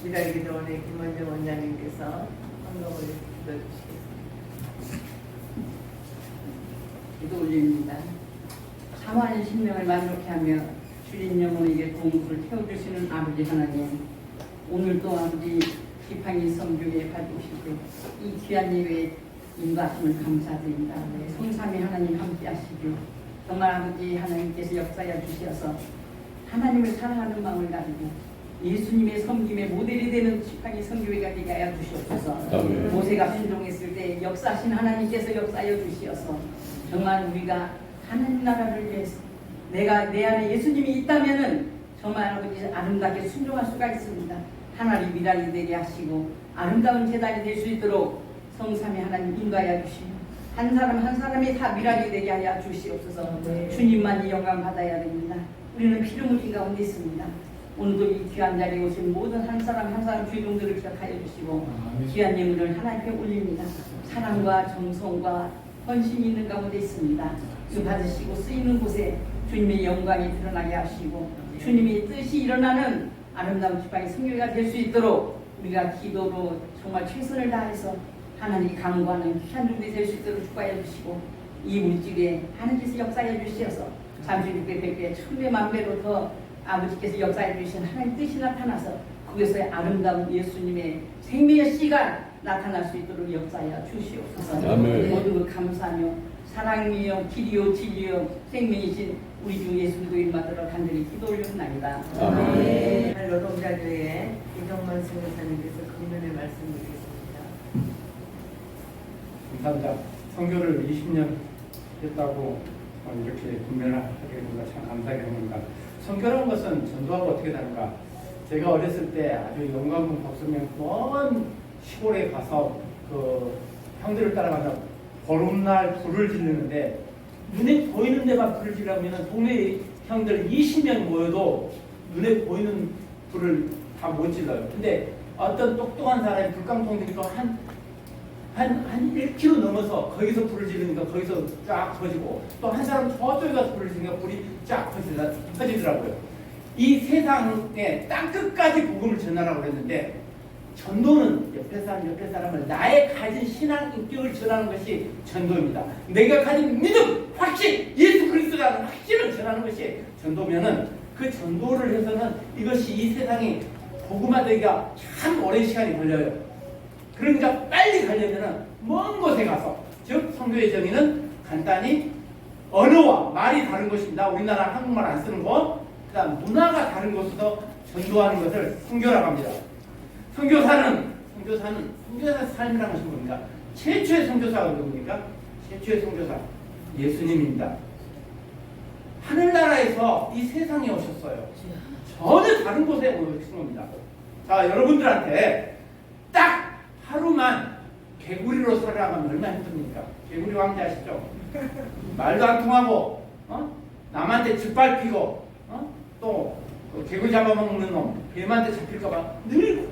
지라기도원의 김원정 원장님께서 헌금을 들어주시겠습니다. 기도 올립니다. 사모하는 심령을 만족케 하며 주린 영혼에게 공부를 태워주시는 아버지 하나님, 오늘도 아버지 지팡이 성교에 가져오시고 이 귀한 예배에 인도하심을 감사드립니다. 성삼위 하나님 함께 하시고 정말 아버지 하나님께서 역사해 주셔서 하나님을 사랑하는 마음을 가지고 예수님의 섬김의 모델이 되는 지팡이 성교회가 되게 하여 주시옵소서. 아멘. 모세가 순종했을 때 역사하신 하나님께서 역사하여 주시어서 정말 우리가 하나님 나라를 위해서 내 안에 예수님이 있다면은 정말 아버지 아름답게 순종할 수가 있습니다. 하나님 미랄이 되게 하시고 아름다운 제단이 될 수 있도록 성삼위 하나님 인도하여 주시고 한 사람 한 사람이 다 미랄이 되게 하여 주시옵소서. 주님만이 영광 받아야 됩니다. 우리는 피를 묻힌 가운데 있습니다. 오늘도 이 귀한 자리에 오신 모든 한 사람 한 사람 주인공들을 기억하여 주시고 귀한 예물을 하나님께 올립니다. 사랑과 정성과 헌신이 있는 가운데 있습니다. 그 받으시고 쓰이는 곳에 주님의 영광이 드러나게 하시고 주님의 뜻이 일어나는 아름다운 지팡이 성교회가 될 수 있도록 우리가 기도로 정말 최선을 다해서 하나님이 강구하는 귀한 종들이 될 수 있도록 축복해 주시고 이 물질에 하나님께서 역사해 주시어서 36배, 100배, 1000배, 만배로 더 아버지께서 역사해 주신 하나님 뜻이 나타나서 거기서의 아름다운 예수님의 생명의 씨가 나타날 수 있도록 역사하여 주시옵소서. 아멘. 모두 감사하며 사랑이요 길이요 진리요 생명이신 우리 주 예수 그리스도 이름 받들어 간절히 기도 올려옵나이다. 아멘. 노동자교회 이정만 선교사님께서 금년의 말씀 드리겠습니다. 감사합니다. 선교를 20년 했다고 이렇게 분별을 하게 된다. 참 감사하게 됩니다. 선교라는 것은 전도하고 어떻게 다른가? 제가 어렸을 때 아주 영광군 박수명 먼 시골에 가서 그 형들을 따라가서 보름날 불을 지르는데 눈에 보이는 데만 불을 지르면 동네 형들 20명 모여도 눈에 보이는 불을 다 못 질러요. 근데 어떤 똑똑한 사람이 불깡통 들고 한 1km 넘어서 거기서 불을 지르니까 거기서 쫙 퍼지고 또 한 사람 저쪽에 가서 불을 지르니까 불이 쫙 퍼지더라고요. 이 세상에 땅끝까지 복음을 전하라고 했는데 전도는 옆에 사람을 나의 가진 신앙 인격을 전하는 것이 전도입니다. 내가 가진 믿음, 확신, 예수 그리스도라는 확신을 전하는 것이 전도면은 그 전도를 해서는 이것이 이 세상이 복음화되기가 참 오랜 시간이 걸려요. 그러니까 빨리 가려면은 먼 곳에 가서, 즉 선교의 정의는 간단히 언어와 말이 다른 것입니다. 우리나라 한국말 안 쓰는 것, 그다음 문화가 다른 곳에서 전도하는 것을 선교라고 합니다. 선교사는 삶이라는 것이 뭡니까? 최초의 선교사가 누굽니까? 최초의 선교사 예수님입니다. 하늘나라에서 이 세상에 오셨어요. 전혀 다른 곳에 오신 겁니다. 자, 여러분들한테 딱 하루만 개구리로 살아가면 얼마나 힘듭니까? 개구리 왕자 아시죠? 말도 안 통하고, 남한테 짓밟히고, 또 개구리 잡아먹는 놈, 뱀한테 잡힐까봐 늘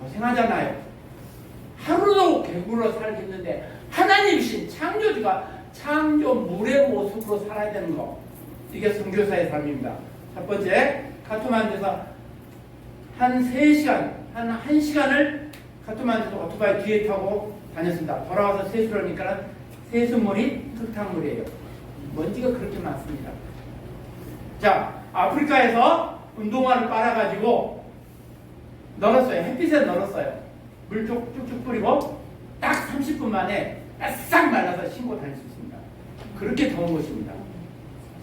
고생하잖아요. 하루도 개구리로 살겠는데 하나님이신 창조주가 창조 물의 모습으로 살아야 되는 거, 이게 선교사의 삶입니다. 첫 번째, 카트만두에서 한 3시간, 한 1시간을 카트만두 오토바이 뒤에 타고 다녔습니다. 돌아와서 세수를 하니까 세수물이 흙탕물이에요. 먼지가 그렇게 많습니다. 자, 아프리카에서 운동화를 빨아가지고 널었어요. 햇빛에 널었어요. 물 쭉쭉 뿌리고 딱 30분 만에 싹 말라서 신고 다닐 수 있습니다. 그렇게 더운 것입니다.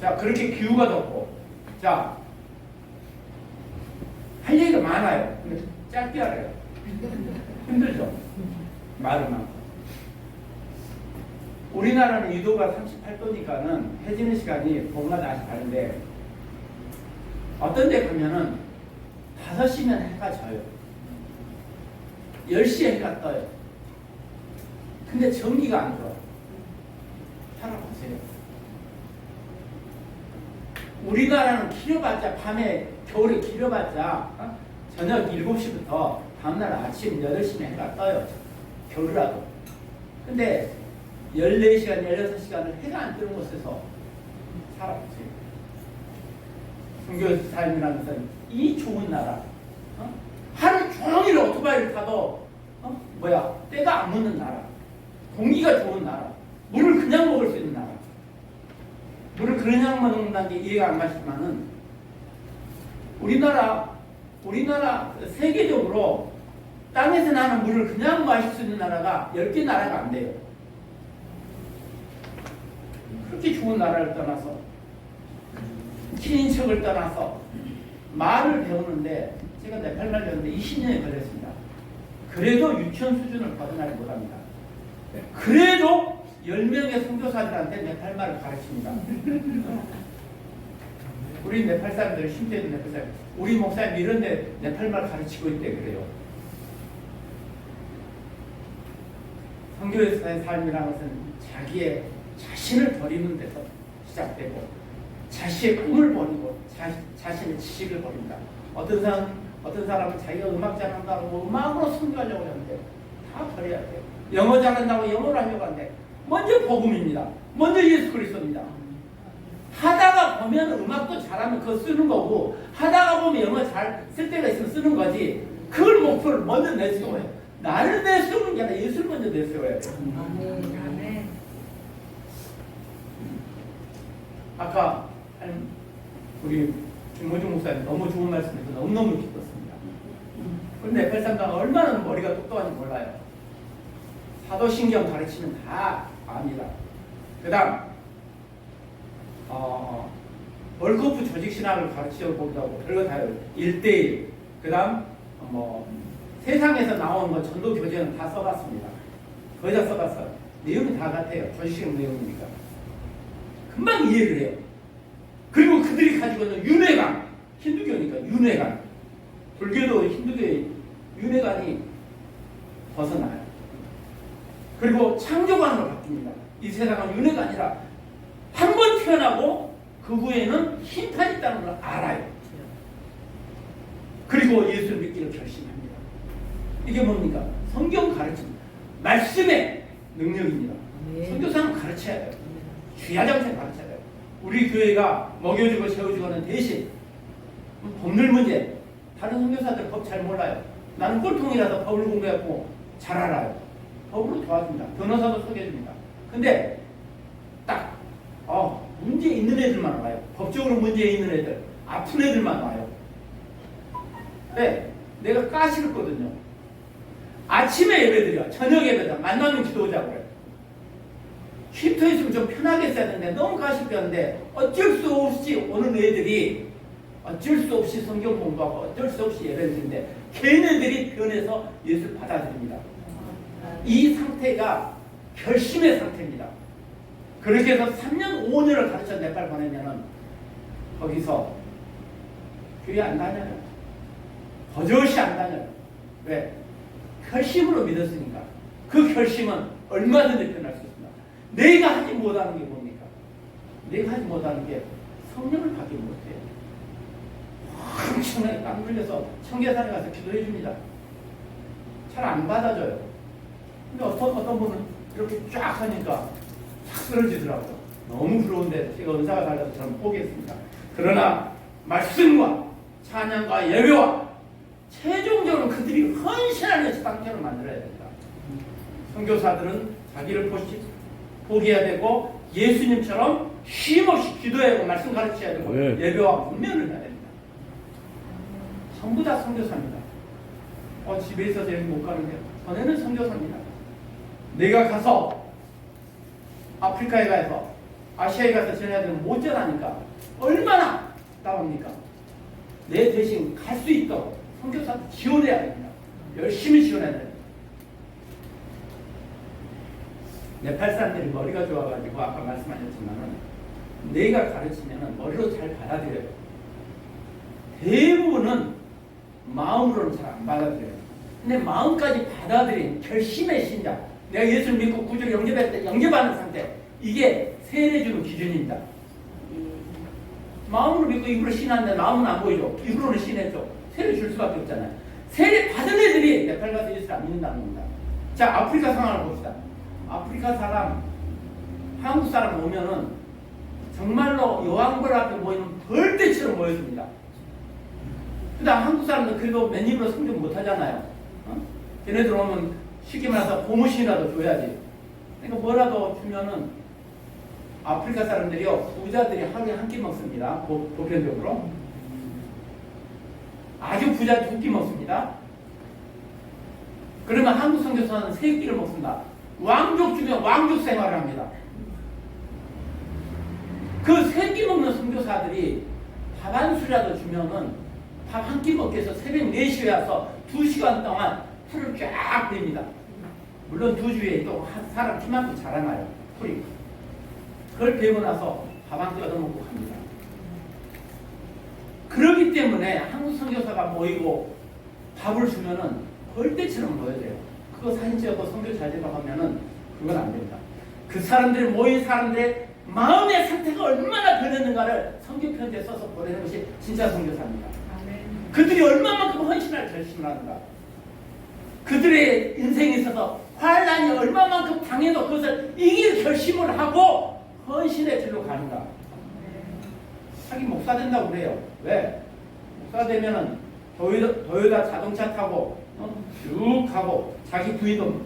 자, 그렇게 기후가 덥고, 자, 할 얘기가 많아요. 근데 짧게 하래요. 힘들죠? 말은 많고. 우리나라는 유도가 38도니까는 해지는 시간이 봄마다 아직 다른데, 어떤 데 가면은 5시면 해가 져요. 10시에 해가 떠요. 근데 전기가 안 들어요. 살아보세요. 우리나라는 길어봤자 밤에, 겨울에 길어봤자 저녁 7시부터 다음날 아침 8시면 해가 떠요. 겨울이라도. 근데 14시간, 16시간을 해가 안 뜨는 곳에서 살아보세요. 선교 삶이라는 것은 이 좋은 나라, 하루 종일 아무리 오토바이를 타도 때가 안 묻는 나라, 공기가 좋은 나라, 물을 그냥 먹을 수 있는 나라. 물을 그냥 먹는다는 게 이해가 안 가시지만은 우리나라 세계적으로 땅에서 나는 물을 그냥 마실 수 있는 나라가 10개 나라가 안 돼요. 그렇게 좋은 나라를 떠나서 친인척을 떠나서 말을 배우는데 제가 네팔말 배우는데 20년이 걸렸습니다. 그래도 유치원 수준을 벗어나지 못합니다. 그래도 10명의 선교사들한테 네팔말을 가르칩니다. 우리 네팔 사람들은 심지어도 네팔 사람, 우리 목사님 이런데 네팔말 가르치고 있대 그래요. 선교사의 삶이라는 것은 자기의 자신을 버리는 데서 시작되고 자신의 꿈을 버리고 자신의 지식을 버린다. 어떤 사람은 자기가 음악 잘한다고 음악으로 선교하려고 하는데 다 버려야 돼요. 영어 잘한다고 영어를 하려고 하는데 먼저 복음입니다. 먼저 예수 그리스도입니다. 하다가 보면 음악도 잘하면 그거 쓰는 거고 하다가 보면 영어 잘 쓸 때가 있으면 쓰는 거지 그걸 목표를 먼저 내세워요. 나를 내세우는 게 아니라 예수를 먼저 내세워야 돼요. 아까 우리 김모중 목사님 너무 좋은 말씀해서 너무너무 기뻤습니다. 그런데 네팔 사람들은 얼마나 머리가 똑똑한지 몰라요. 사도신경 가르치면 다 압니다. 그 다음 월커프 조직신학을 가르치려고 보기도 별거 다요. 1대1 그 다음 세상에서 나온 전도 교재는 다 써봤습니다. 거의 다 써봤어요. 내용이 다 같아요. 조직신학 내용이니까 금방 이해를 해요. 그리고 그들이 가지고 있는 윤회관, 힌두교니까 윤회관, 불교도 힌두교의 윤회관이 벗어나요. 그리고 창조관으로 바뀝니다. 이 세상은 윤회가 아니라 한 번 태어나고 그 후에는 힘탄이 있다는 걸 알아요. 그리고 예수를 믿기를 결심합니다. 이게 뭡니까? 성경 가르침, 말씀의 능력입니다. 선교사는 가르쳐야 돼요. 주야장생 가르쳐야 돼요. 우리 교회가 먹여주고 세워주고는 대신 법률 문제, 다른 선교사들 법 잘 몰라요. 나는 꼴통이라서 법을 공부했고 잘 알아요. 법으로 도와줍니다. 변호사도 소개해줍니다. 근데 딱 문제 있는 애들만 와요. 법적으로 문제 있는 애들, 아픈 애들만 와요. 네, 내가 까시렸거든요. 아침에 예배드려, 저녁 예배드려, 만나면 기도하자고 그래요. 쉼터 있으면 좀 편하게 써야 되는데 너무 가십겼는데 어쩔 수 없이 오는 애들이 어쩔 수 없이 성경 공부하고 어쩔 수 없이 예배를 드리는데 걔네들이 변해서 예수를 받아들입니다. 이 상태가 결심의 상태입니다. 그렇게 해서 3년 5년을 가르쳐 네팔 보내면은 거기서 교회 안 다녀요. 버젓이 안 다녀요. 왜? 결심으로 믿었으니까. 그 결심은 얼마든지 변할 수 있습니다. 내가 하지 못하는 게 뭡니까? 내가 하지 못하는 게 성령을 받지 못해요. 엄청나게 땀 흘려서 청계산에 가서 기도해 줍니다. 잘 안 받아줘요. 근데 어떤 분은 이렇게 쫙 하니까 탁 쓰러지더라고요. 너무 부러운데 제가 은사가 달라서 저는 포기했습니다. 그러나 말씀과 찬양과 예배와 최종적으로 그들이 헌신하는 상태로 만들어야 됩니다. 선교사들은 자기를 포기해야 되고 예수님처럼 쉼없이 기도해야 되고 말씀 가르쳐야 되고 예배와 분면을 해야 됩니다. 전부 다 선교사입니다. 집에 있어서 여기 못 가는데 전에는 선교사입니다. 내가 가서 아프리카에 가서 아시아에 가서 전해야 되면 못 전하니까 얼마나 답답합니까? 내 대신 갈 수 있도록 선교사도 지원해야 됩니다. 열심히 지원해야 됩니다. 네팔 사람들이 머리가 좋아가지고 아까 말씀하셨지만은 내가 가르치면은 머리로 잘 받아들여요. 대부분은 마음으로는 잘 안 받아들여요. 근데 마음까지 받아들인 결심의 신자, 내가 예수를 믿고 구주를 영접하는 상태, 이게 세례 주는 기준입니다. 마음으로 믿고 입으로 신하는데 마음은 안 보이죠. 입으로는 신했죠. 세례 줄 수밖에 없잖아요. 세례 받은 애들이 네팔 가서 예수를 안 믿는다는 겁니다. 자, 아프리카 상황을 봅시다. 아프리카 사람, 한국 사람 오면은 정말로 여왕벌 앞에 모이는 벌떼처럼 모여집니다. 그 다음 한국 사람들 그래도 맨입으로 성경 못하잖아요. 걔네들 오면 쉽게 말해서 고무신이라도 줘야지. 그러니까 뭐라도 주면은 아프리카 사람들이요, 부자들이 하루에 한 끼 먹습니다. 보편적으로. 아주 부자 2끼 먹습니다. 그러면 한국 선교사는 3끼를 먹습니다. 왕족 중에 왕족 생활을 합니다. 그 3끼 먹는 선교사들이 밥 한 술이라도 주면은 밥 한 끼 먹기 위해서 새벽 4시에 와서 2시간 동안 풀을 쫙 뿌립니다. 물론 2주에 또 사람 키만큼 자라나요. 풀이. 그걸 베고 나서 밥 한 끼 얻어먹고 갑니다. 그렇기 때문에 한국 선교사가 모이고 밥을 주면은 벌떼처럼 모여져요. 그거 사진 찍고 선교 잘 되고 하면은 그건 안 됩니다. 그 사람들이 모인 사람들의 마음의 상태가 얼마나 변했는가를 선교 편지에 써서 보내는 것이 진짜 선교사입니다. 그들이 얼마만큼 헌신할 결심을 하는가. 그들의 인생에 있어서 환란이 얼마만큼 당해도 그것을 이길 결심을 하고 헌신의 길로 가는가. 하긴 목사 된다고 그래요. 왜? 목사 되면은 도요타 자동차 타고 쭉 가고 자기 부인도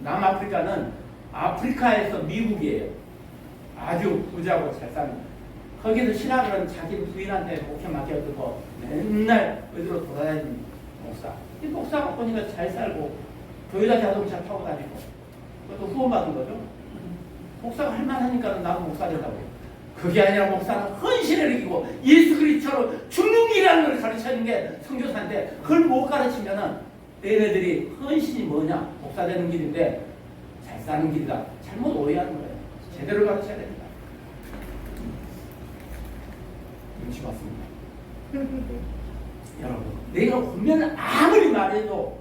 남아프리카는 아프리카에서 미국이에요. 아주 부자고 잘 사는. 거기서 신학은 자기 부인한테 목회 맡겨두고 맨날 어디로 돌아다니는 목사. 이 목사가 보니까 잘 살고 도요타 자동차 타고 다니고 그것도 후원받은 거죠. 목사가 할만하니까 나도 목사 된다고 해요. 그게 아니라 목사는 헌신을 이기고 예수 그리스도로 죽는 길이라는 걸 가르치는 게 선교사인데 그걸 못 가르치면은 얘네들이 헌신이 뭐냐? 목사 되는 길인데 잘 사는 길이다. 잘못 오해하는 거예요. 제대로 가르쳐야 됩니다. 눈치 봤습니다. 여러분, 내가 보면 아무리 말해도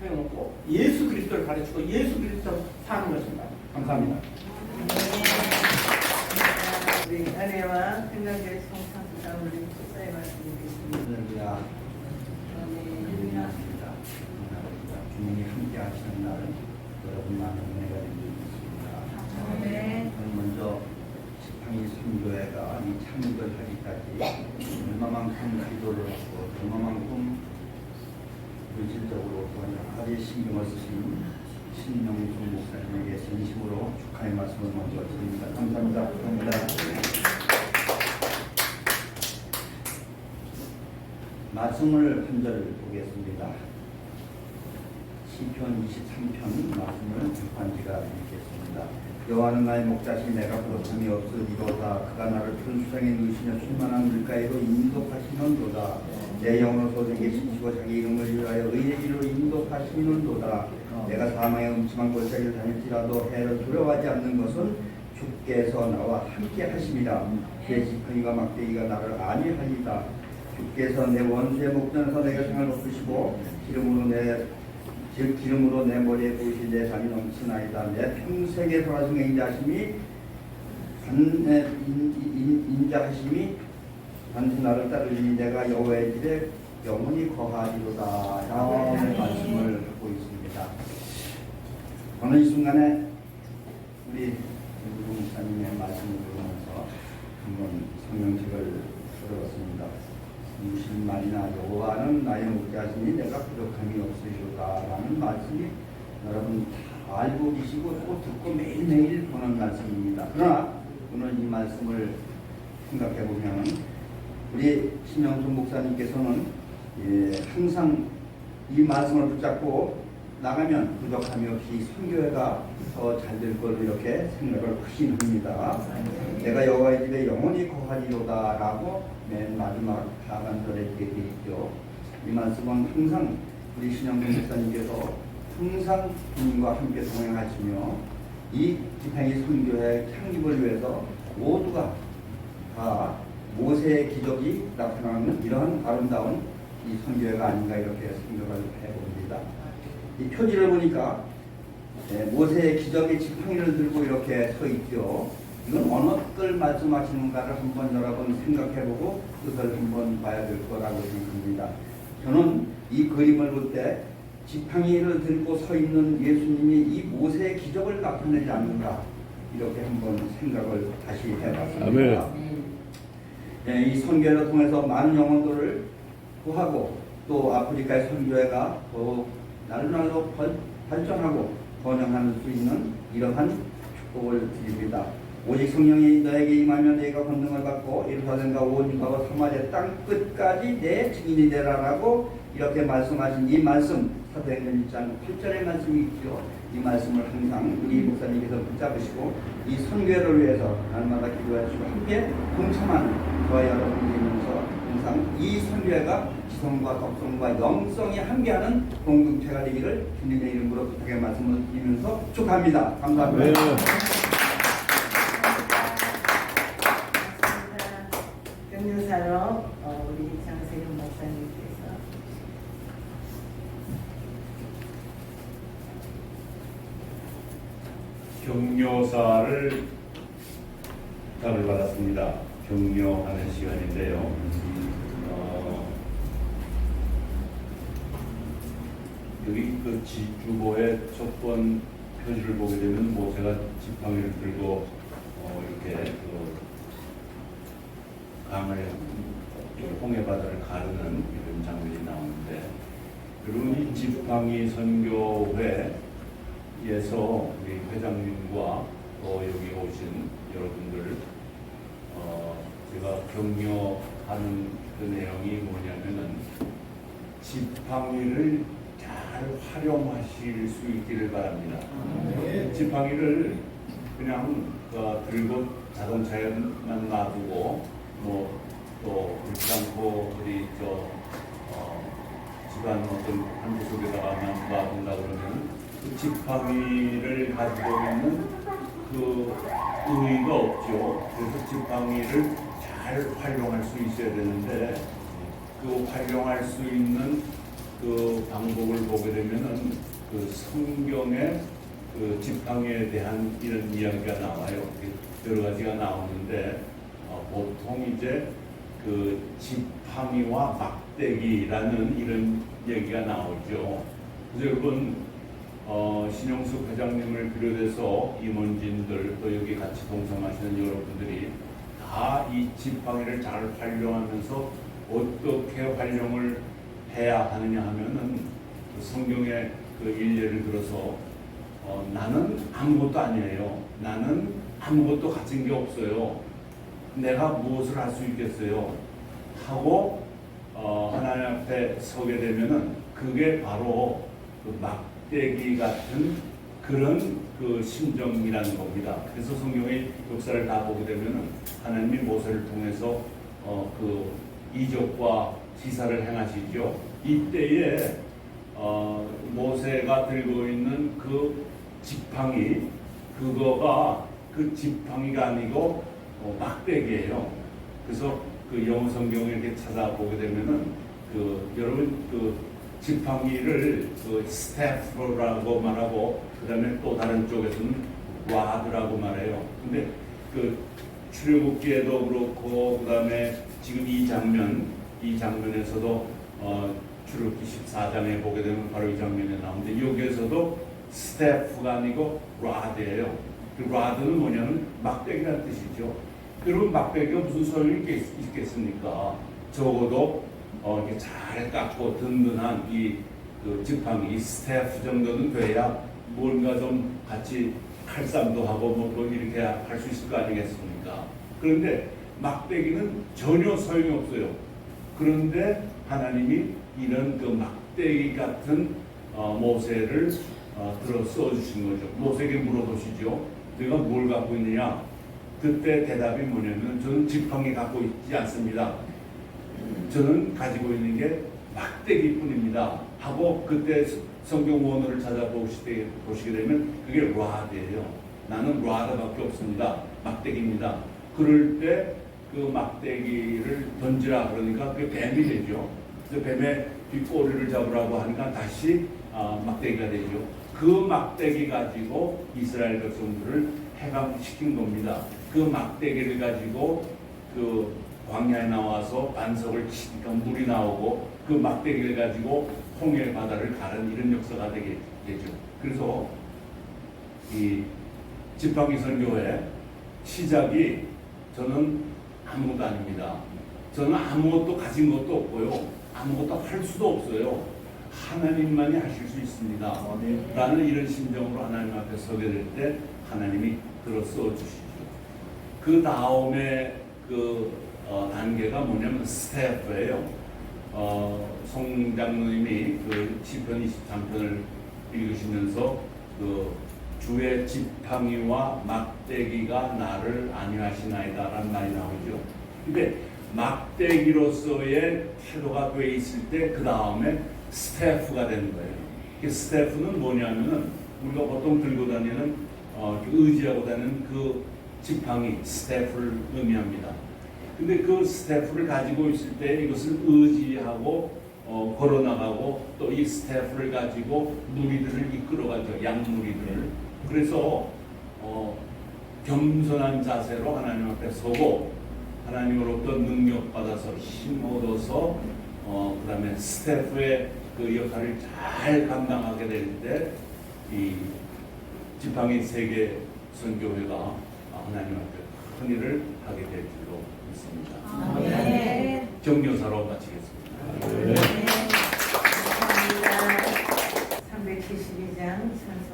소용없고 예수 그리스도를 가르치고 예수 그리스도로 사는 것입니다. 감사합니다. 우리 은혜와 생각의 성탄수상 우리 목사의 말씀이 계십니다. 할렐루야. 주님이 함께 하시는 날은 여러분만의 은혜가 되고 있습니다. 먼저 지팡이 선교회가 이 창립을 하기까지 얼마만큼 기도를 하고 얼마만큼 물질적으로 또 여러 가지 신경을 쓰신 신명준 목사님에게 진심으로 축하의 말씀을 먼저 드립니다. 감사합니다. 말씀을 한 절 보겠습니다. 시편 23편 말씀을 한지가 읽겠습니다. 여호와는 나의 목자시 내가 부족함이 없으리로다. 그가 나를 푸른 수장에 누시며 충만한 물가에로 인도하시는도다. 내 영으로 소생에 심시고 자기 이름을 위하여 의의 길로 인도하시는도다. 내가 사망의 음침한 골짜기를 다닐지라도 해를 두려워하지 않는 것은 주께서 나와 함께 하심이라. 그의 지팡이가 막대기가 나를 안위하리이다. 주께서 내 원수의 목전에서 내 가상을 높이시고 기름으로 내 머리에 부으시 내 잠이 넘치나이다. 내 평생의 돌아중의 인자하심이 반드시 나를 따르리니 내가 여호와의 집에 영원히 거하리로다. 라는 말씀을 하고 있습니다. 어느 이 순간에 우리 목사님의 말씀을 들으면서 한번 성경책을 들어봤습니다. 무슨 말이나 여호와는 나의 목자시니 내가 부족함이 없으리로다 라는 말씀이 여러분 다 알고 계시고 또 듣고 매일매일 보는 말씀입니다. 그러나 오늘 이 말씀을 생각해 보면 우리 신명준 목사님께서는 항상 이 말씀을 붙잡고 나가면 부족함이 없이 선교회가 더 잘 될 걸로 이렇게 생각을 확신합니다. 내가 여호와의 집에 영원히 거하리로다 라고 맨 마지막 하반절에 이렇게 되어 있죠. 이 말씀은 항상 우리 신영준 목사님께서 항상 주님과 함께 동행하시며 이 지팡이 선교회 창립을 위해서 모두가 다 모세의 기적이 나타나는 이러한 아름다운 이 선교회가 아닌가 이렇게 생각을 해봅니다. 이 표지를 보니까 모세의 기적의 지팡이를 들고 이렇게 서 있죠. 이건 어느 것을 말씀하시는가를 한번 여러분 생각해보고 그것을 한번 봐야 될 거라고 생각합니다. 저는 이 그림을 볼 때 지팡이를 들고 서 있는 예수님이 이 모세의 기적을 나타내지 않는가 이렇게 한번 생각을 다시 해봤습니다. 이 선교를 통해서 많은 영혼들을 구하고 또 아프리카의 선교회가 더욱 날로 발전하고 번영할 수 있는 이러한 축복을 드립니다. 오직 성령이 너에게 임하면 너희가 권능을 받고 예루살렘과 온 유다와 사마리아 땅 끝까지 내 증인이 되라라고 이렇게 말씀하신 이 말씀, 사도행전 1장 8절의 말씀이 있죠. 이 말씀을 항상 우리 목사님께서 붙잡으시고 이 선교를 위해서 날마다 기도하시고 함께 동참하는 저와 여러분들이면서 항상 이 선교회가 지성과 덕성과 영성이 함께하는 공동체가 되기를 주님의 이름으로 부탁의 말씀을 드리면서 축하합니다. 감사합니다. 아멘. 경륜사로 우리 장세균 목사님께서 격려사를 부탁을 받았습니다. 격려하는 시간인데요. 여기 그 지주보의 첫 번 표지를 보게 되면 모세가 지팡이를 들고 이렇게 그 강을 홍해 바다를 가르는 이런 장면이 나오는데, 그리고 이 지팡이 선교회에서 우리 회장님과 또 여기 오신 여러분들 제가 격려하는 그 내용이 뭐냐면은 지팡이를 잘 활용하실 수 있기를 바랍니다. 지팡이를 그냥 들고 자동차에만 놔두고 또 그렇지 않고 우리 집안 어떤 한 구석에다가만 놔둔다 그러면 그 지팡이를 가지고 있는 그 의의가 없죠. 그래서 지팡이를 잘 활용할 수 있어야 되는데, 그 활용할 수 있는 그 방법을 보게 되면은 그 성경에 그 지팡이에 대한 이런 이야기가 나와요. 여러 가지가 나오는데 보통 이제 그 지팡이와 막대기라는 이런 얘기가 나오죠. 그래서 여러분 신영숙 회장님을 비롯해서 임원진들 또 여기 같이 동참하시는 여러분들이 다 이 지팡이를 잘 활용하면서 어떻게 활용을 해야 하느냐 하면은 그 성경의 그 일례를 들어서 나는 아무것도 아니에요. 나는 아무것도 가진 게 없어요. 내가 무엇을 할 수 있겠어요? 하고 하나님 앞에 서게 되면은 그게 바로 그 막대기 같은 그런 그 심정이라는 겁니다. 그래서 성경의 역사를 다 보게 되면은 하나님이 모세를 통해서 그 이적과 기사를 행하시죠. 이때에 모세가 들고 있는 그 지팡이, 그거가 그 지팡이가 아니고 막대기예요. 그래서 그 영어 성경을 이렇게 찾아보게 되면은 여러분 그 지팡이를 그 스태프라고 말하고, 그다음에 또 다른 쪽에서는 와드라고 말해요. 근데 그 출애굽기에도 그렇고, 그다음에 지금 이 장면에서도 출애굽기 14장에 보게 되면 바로 이 장면에 나오는데, 여기에서도 스태프가 아니고 라드예요. 그 라드는 뭐냐면 막대기라는 뜻이죠. 여러분 막대기가 무슨 소용이 있겠습니까? 적어도 이렇게 잘 깎고 든든한 그 지팡이, 이 스태프 정도는 돼야 뭔가 좀 같이 칼싸움도 하고 뭐 이렇게 할 수 있을 거 아니겠습니까? 그런데 막대기는 전혀 소용이 없어요. 그런데 하나님이 이런 그 막대기 같은 모세를 들어 써주신 거죠. 모세에게 물어보시죠. 내가 뭘 갖고 있느냐? 그때 대답이 뭐냐면, 저는 지팡이 갖고 있지 않습니다. 저는 가지고 있는 게 막대기뿐입니다. 하고 그때 성경 원어를 찾아보시게 되면 그게 라드예요. 나는 라드밖에 없습니다. 막대기입니다. 그럴 때 그 막대기를 던지라 그러니까 그게 뱀이 되죠. 그래서 뱀의 뒷꼬리를 잡으라고 하니까 다시 막대기가 되죠. 그 막대기 가지고 이스라엘 백성들을 해방시킨 겁니다. 그 막대기를 가지고 그 광야에 나와서 반석을 치니까 물이 나오고, 그 막대기를 가지고 홍해 바다를 가른 이런 역사가 되게 되죠. 그래서 이 지팡이 선교회 시작이 저는 아무것도 아닙니다. 저는 아무것도 가진 것도 없고요. 아무것도 할 수도 없어요. 하나님만이 하실 수 있습니다. 라는 이런 심정으로 하나님 앞에 서게 될 때 하나님이 들어서 주시죠. 그 다음에 단계가 뭐냐면 스태프예요. 송 장로님이 그 시편 23편을 읽으시면서 주의 지팡이와 막대기가 나를 안위하시나이다 라는 말이 나오죠. 근데 막대기로서의 태도가 돼 있을 때 그 다음에 스태프가 되는 거예요. 그 스태프는 뭐냐면은 우리가 보통 들고 다니는 의지하고 다니는 그 지팡이 스태프를 의미합니다. 근데 그 스태프를 가지고 있을 때 이것을 의지하고 걸어나가고 또 이 스태프를 가지고 무리들을 이끌어가죠. 양무리들을. 그래서 겸손한 자세로 하나님 앞에 서고 하나님으로부터 능력받아서 힘 얻어서 그 다음에 스태프의 그 역할을 잘 감당하게 될 때 이 지팡이 세계 선교회가 하나님 앞에 큰 일을 하게 될 줄로 믿습니다. 네. 정료사로 마치겠습니다. 네. 감사합니다. 372장 찬송.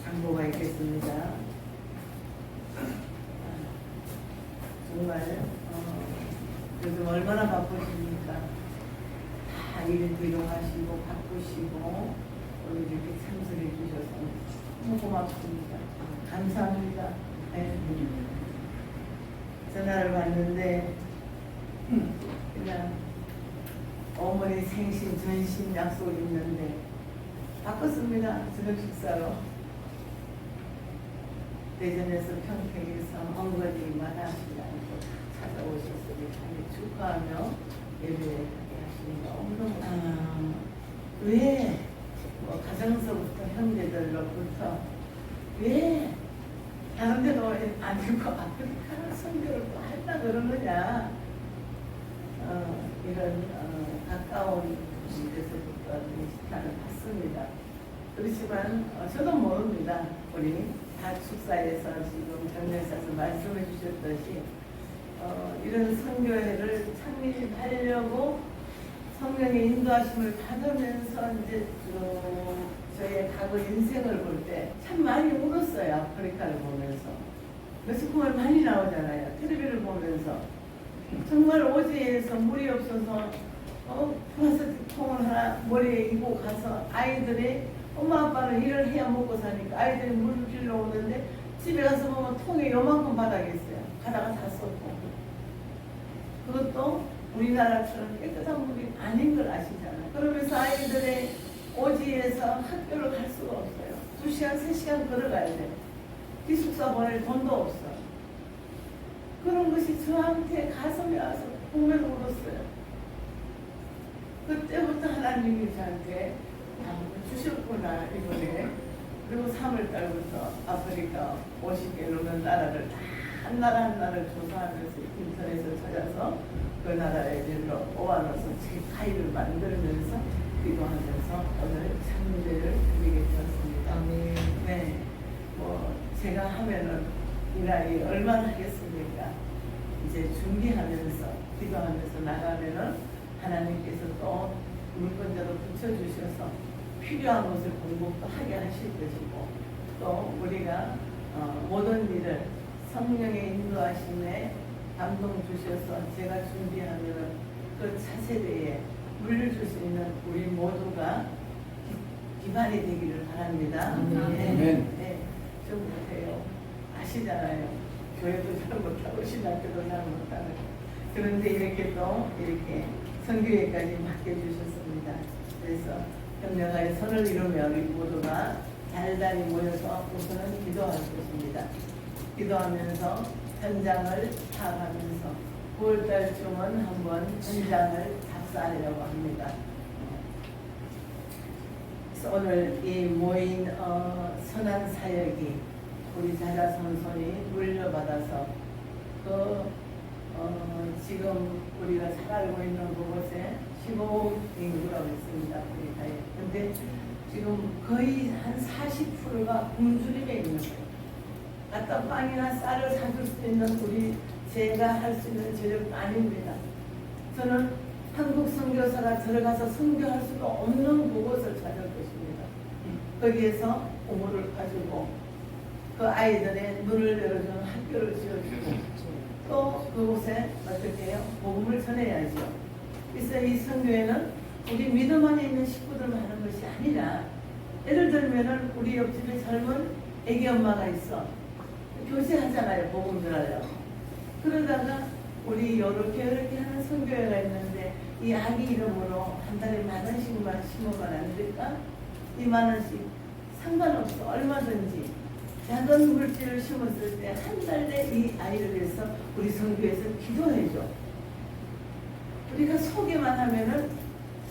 안보가 있겠습니다. 정말 요즘 얼마나 바쁘십니까? 다 일 비용하시고 바쁘시고 오늘 이렇게 참석해 주셔서 너무 고맙습니다. 감사합니다. 네. 전화를 받는데 그냥 어머니 생신 전신 약속이 있는데 바꿨습니다. 저녁 식사로 대전에서 평택에서 엉거리 마다하시지 않고 찾아오셨으니 축하하며 예배하게 하시는 거 너무너무 왜 가정서부터 형제들로부터 왜 다른 데도 아니고 아프리카 선교를 또 한다 그러느냐 이런 가까운 곳에서부터 식단을 받습니다. 그렇지만 저도 모릅니다. 우리 다 축사에서 지금 경례사에서 말씀해 주셨듯이 이런 선교회를 창립하려고 성령의 인도하심을 받으면서 이제 저의 과거 인생을 볼 때 참 많이 울었어요. 아프리카를 보면서 매스컴을 많이 나오잖아요. 텔레비를 보면서 정말 오지에서 물이 없어서 플라스틱 통을 하나 머리에 이고 가서 아이들이 엄마 아빠는 일을 해야 먹고 사니까 아이들이 물을 길러 오는데 집에 가서 보면 통에 요만큼 바닥에 있어요. 가다가 다 쏟고. 그것도 우리나라처럼 깨끗한 물이 아닌 걸 아시잖아요. 그러면서 아이들의 오지에서 학교를 갈 수가 없어요. 2시간, 3시간 걸어가야 돼. 기숙사 보낼 돈도 없어. 그런 것이 저한테 가슴에 와서 보면 울었어요. 그때부터 하나님이 저한테 주셨구나 이번에. 그리고 3월달부터 아프리카 50개 넘는 나라를 다 한 나라 한 나라를 조사하면서 인터넷을 찾아서 그 나라에 모아놓아서 제 파일을 만들면서 기도하면서 오늘 참배를 드리게 되었습니다. 네, 제가 하면은 일하기 얼마나 하겠습니까? 이제 준비하면서 기도하면서 나가면은 하나님께서 또 물건자도 붙여주셔서 필요한 것을 공급도 하게 하실 것이고 또 우리가 모든 일을 성령의 인도하심에 감동 주셔서 제가 준비하면은 그 차세대에 물려줄 수 있는 우리 모두가 기반이 되기를 바랍니다. 네. 좀 못해요. 아시잖아요. 교회도 잘 못하고 신학교도 잘 못하고 그런데 이렇게 또 이렇게 선교회까지 맡겨주셨습니다. 그래서 현명하게 선을 이루며 우리 모두가 달달이 모여서 우선은 기도할 것입니다. 기도하면서 현장을 파악하면서 9월달 중은 한번 현장을 답사하려고 합니다. 그래서 오늘 이 모인 선한 사역이 우리 자자손손이 물려받아서 지금 우리가 잘 알고 있는 그곳에 15억 인구라고 했습니다. 근데 지금 거의 한 40%가 굶주림에 있는 거예요. 갖다 빵이나 쌀을 사줄 수 있는 우리 제가 할 수 있는 재력도 아닙니다. 저는 한국 선교사가 들어가서 선교할 수가 없는 그곳을 찾을 것입니다. 거기에서 부모를 가지고 그 아이들의 눈을 열어주는 학교를 지어주고 또 그곳에 어떻게 해요? 복음을 전해야죠. 그래서 이 선교회는 우리 믿음 안에 있는 식구들만 하는 것이 아니라 예를 들면은 우리 옆집에 젊은 애기 엄마가 있어. 교제하잖아요. 복음 전하려고. 그러다가 우리 이렇게 하는 선교회가 있는데 이 아기 이름으로 한 달에 10,000원씩만 심으면 안 될까? 20,000원씩 상관없어. 얼마든지. 작은 물질을 심었을 때 한 달 내 이 아이를 위해서 우리 선교에서 기도해줘. 우리가 소개만 하면은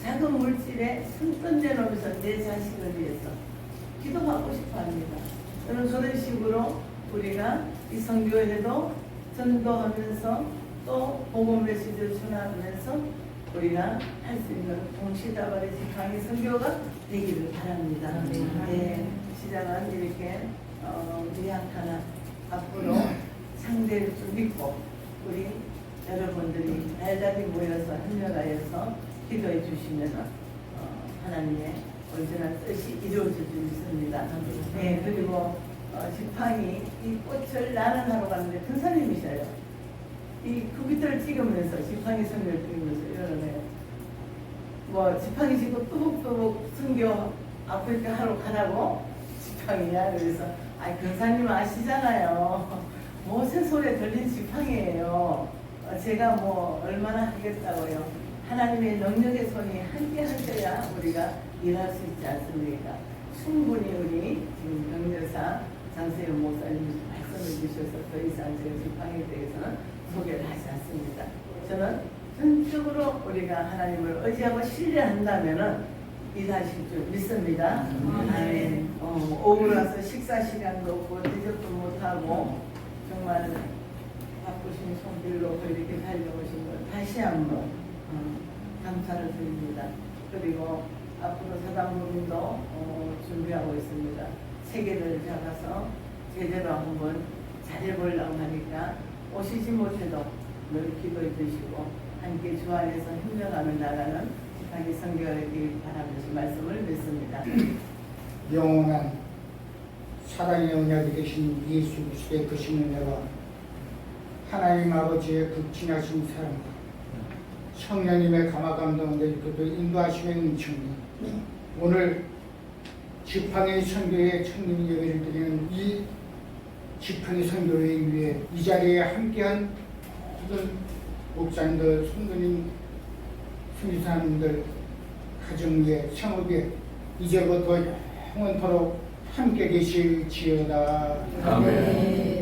작은 물질에 손 내놓으면서 내 자식을 위해서 기도하고 싶어 합니다. 저는 그런 식으로 우리가 이 선교회도 전도하면서 또 복음 메시지를 전하면서 우리가 할 수 있는 동시다발의 지팡이 선교가 되기를 바랍니다. 네, 시작은 이렇게 미약하나 앞으로 상대를 좀 믿고 우리 여러분들이 달달이 모여서 협력하여서 기도해 주시면 하나님의 온전한 뜻이 이루어질 수 있습니다. 네, 그리고 지팡이 이 꽃을 나는하러 가는데 큰사님이셔요. 이 컴퓨터를 찍으면서 지팡이 선교를 찍으면서 이러네요. 뭐 지팡이 찍고 뚜벅뚜벅 선교 아프리카 하러 가라고 지팡이야. 그래서 근사님 아시잖아요. 모세솔에 들린 지팡이에요. 제가 뭐 얼마나 하겠다고요. 하나님의 능력의 손이 함께 하셔야 우리가 일할 수 있지 않습니까? 충분히 우리 지금 명대사 장세현 목사님이 말씀을 주셔서 더 이상 제가 지팡이에 대해서는 소개를 하지 않습니다. 저는 전적으로 우리가 하나님을 의지하고 신뢰한다면은 일하실 줄 믿습니다. 아멘. 오후로 와서 식사 시간도 없고 대접도 못하고 정말 바쁘신 손길로 이렇게 달려오신 걸 다시 한번 감사를 드립니다. 그리고 앞으로 사단부문도 준비하고 있습니다. 세계를 잡아서 제대로 한번 잘해보려고 하니까 오시지 못해도 늘 기도해 주시고 함께 주 안에서 협력하며 나가는 지팡이 선교하길 바라면서 말씀을 맺습니다. 영원한 사랑의 언약이 되신 예수 그리스도의 크신 은혜와 하나님 아버지의 극진하신 사랑과 성령님의 감화감동을 이끌고 인도하심의 은총이 오늘 지팡이 선교회 청년 예배를 드리는 이 지팡이 선교회 위해 이 자리에 함께한 모든 목사님들, 성도님, 선교사님들 가정 위에 성업에 이제부터 영원토록 함께 계실지어다. 아멘.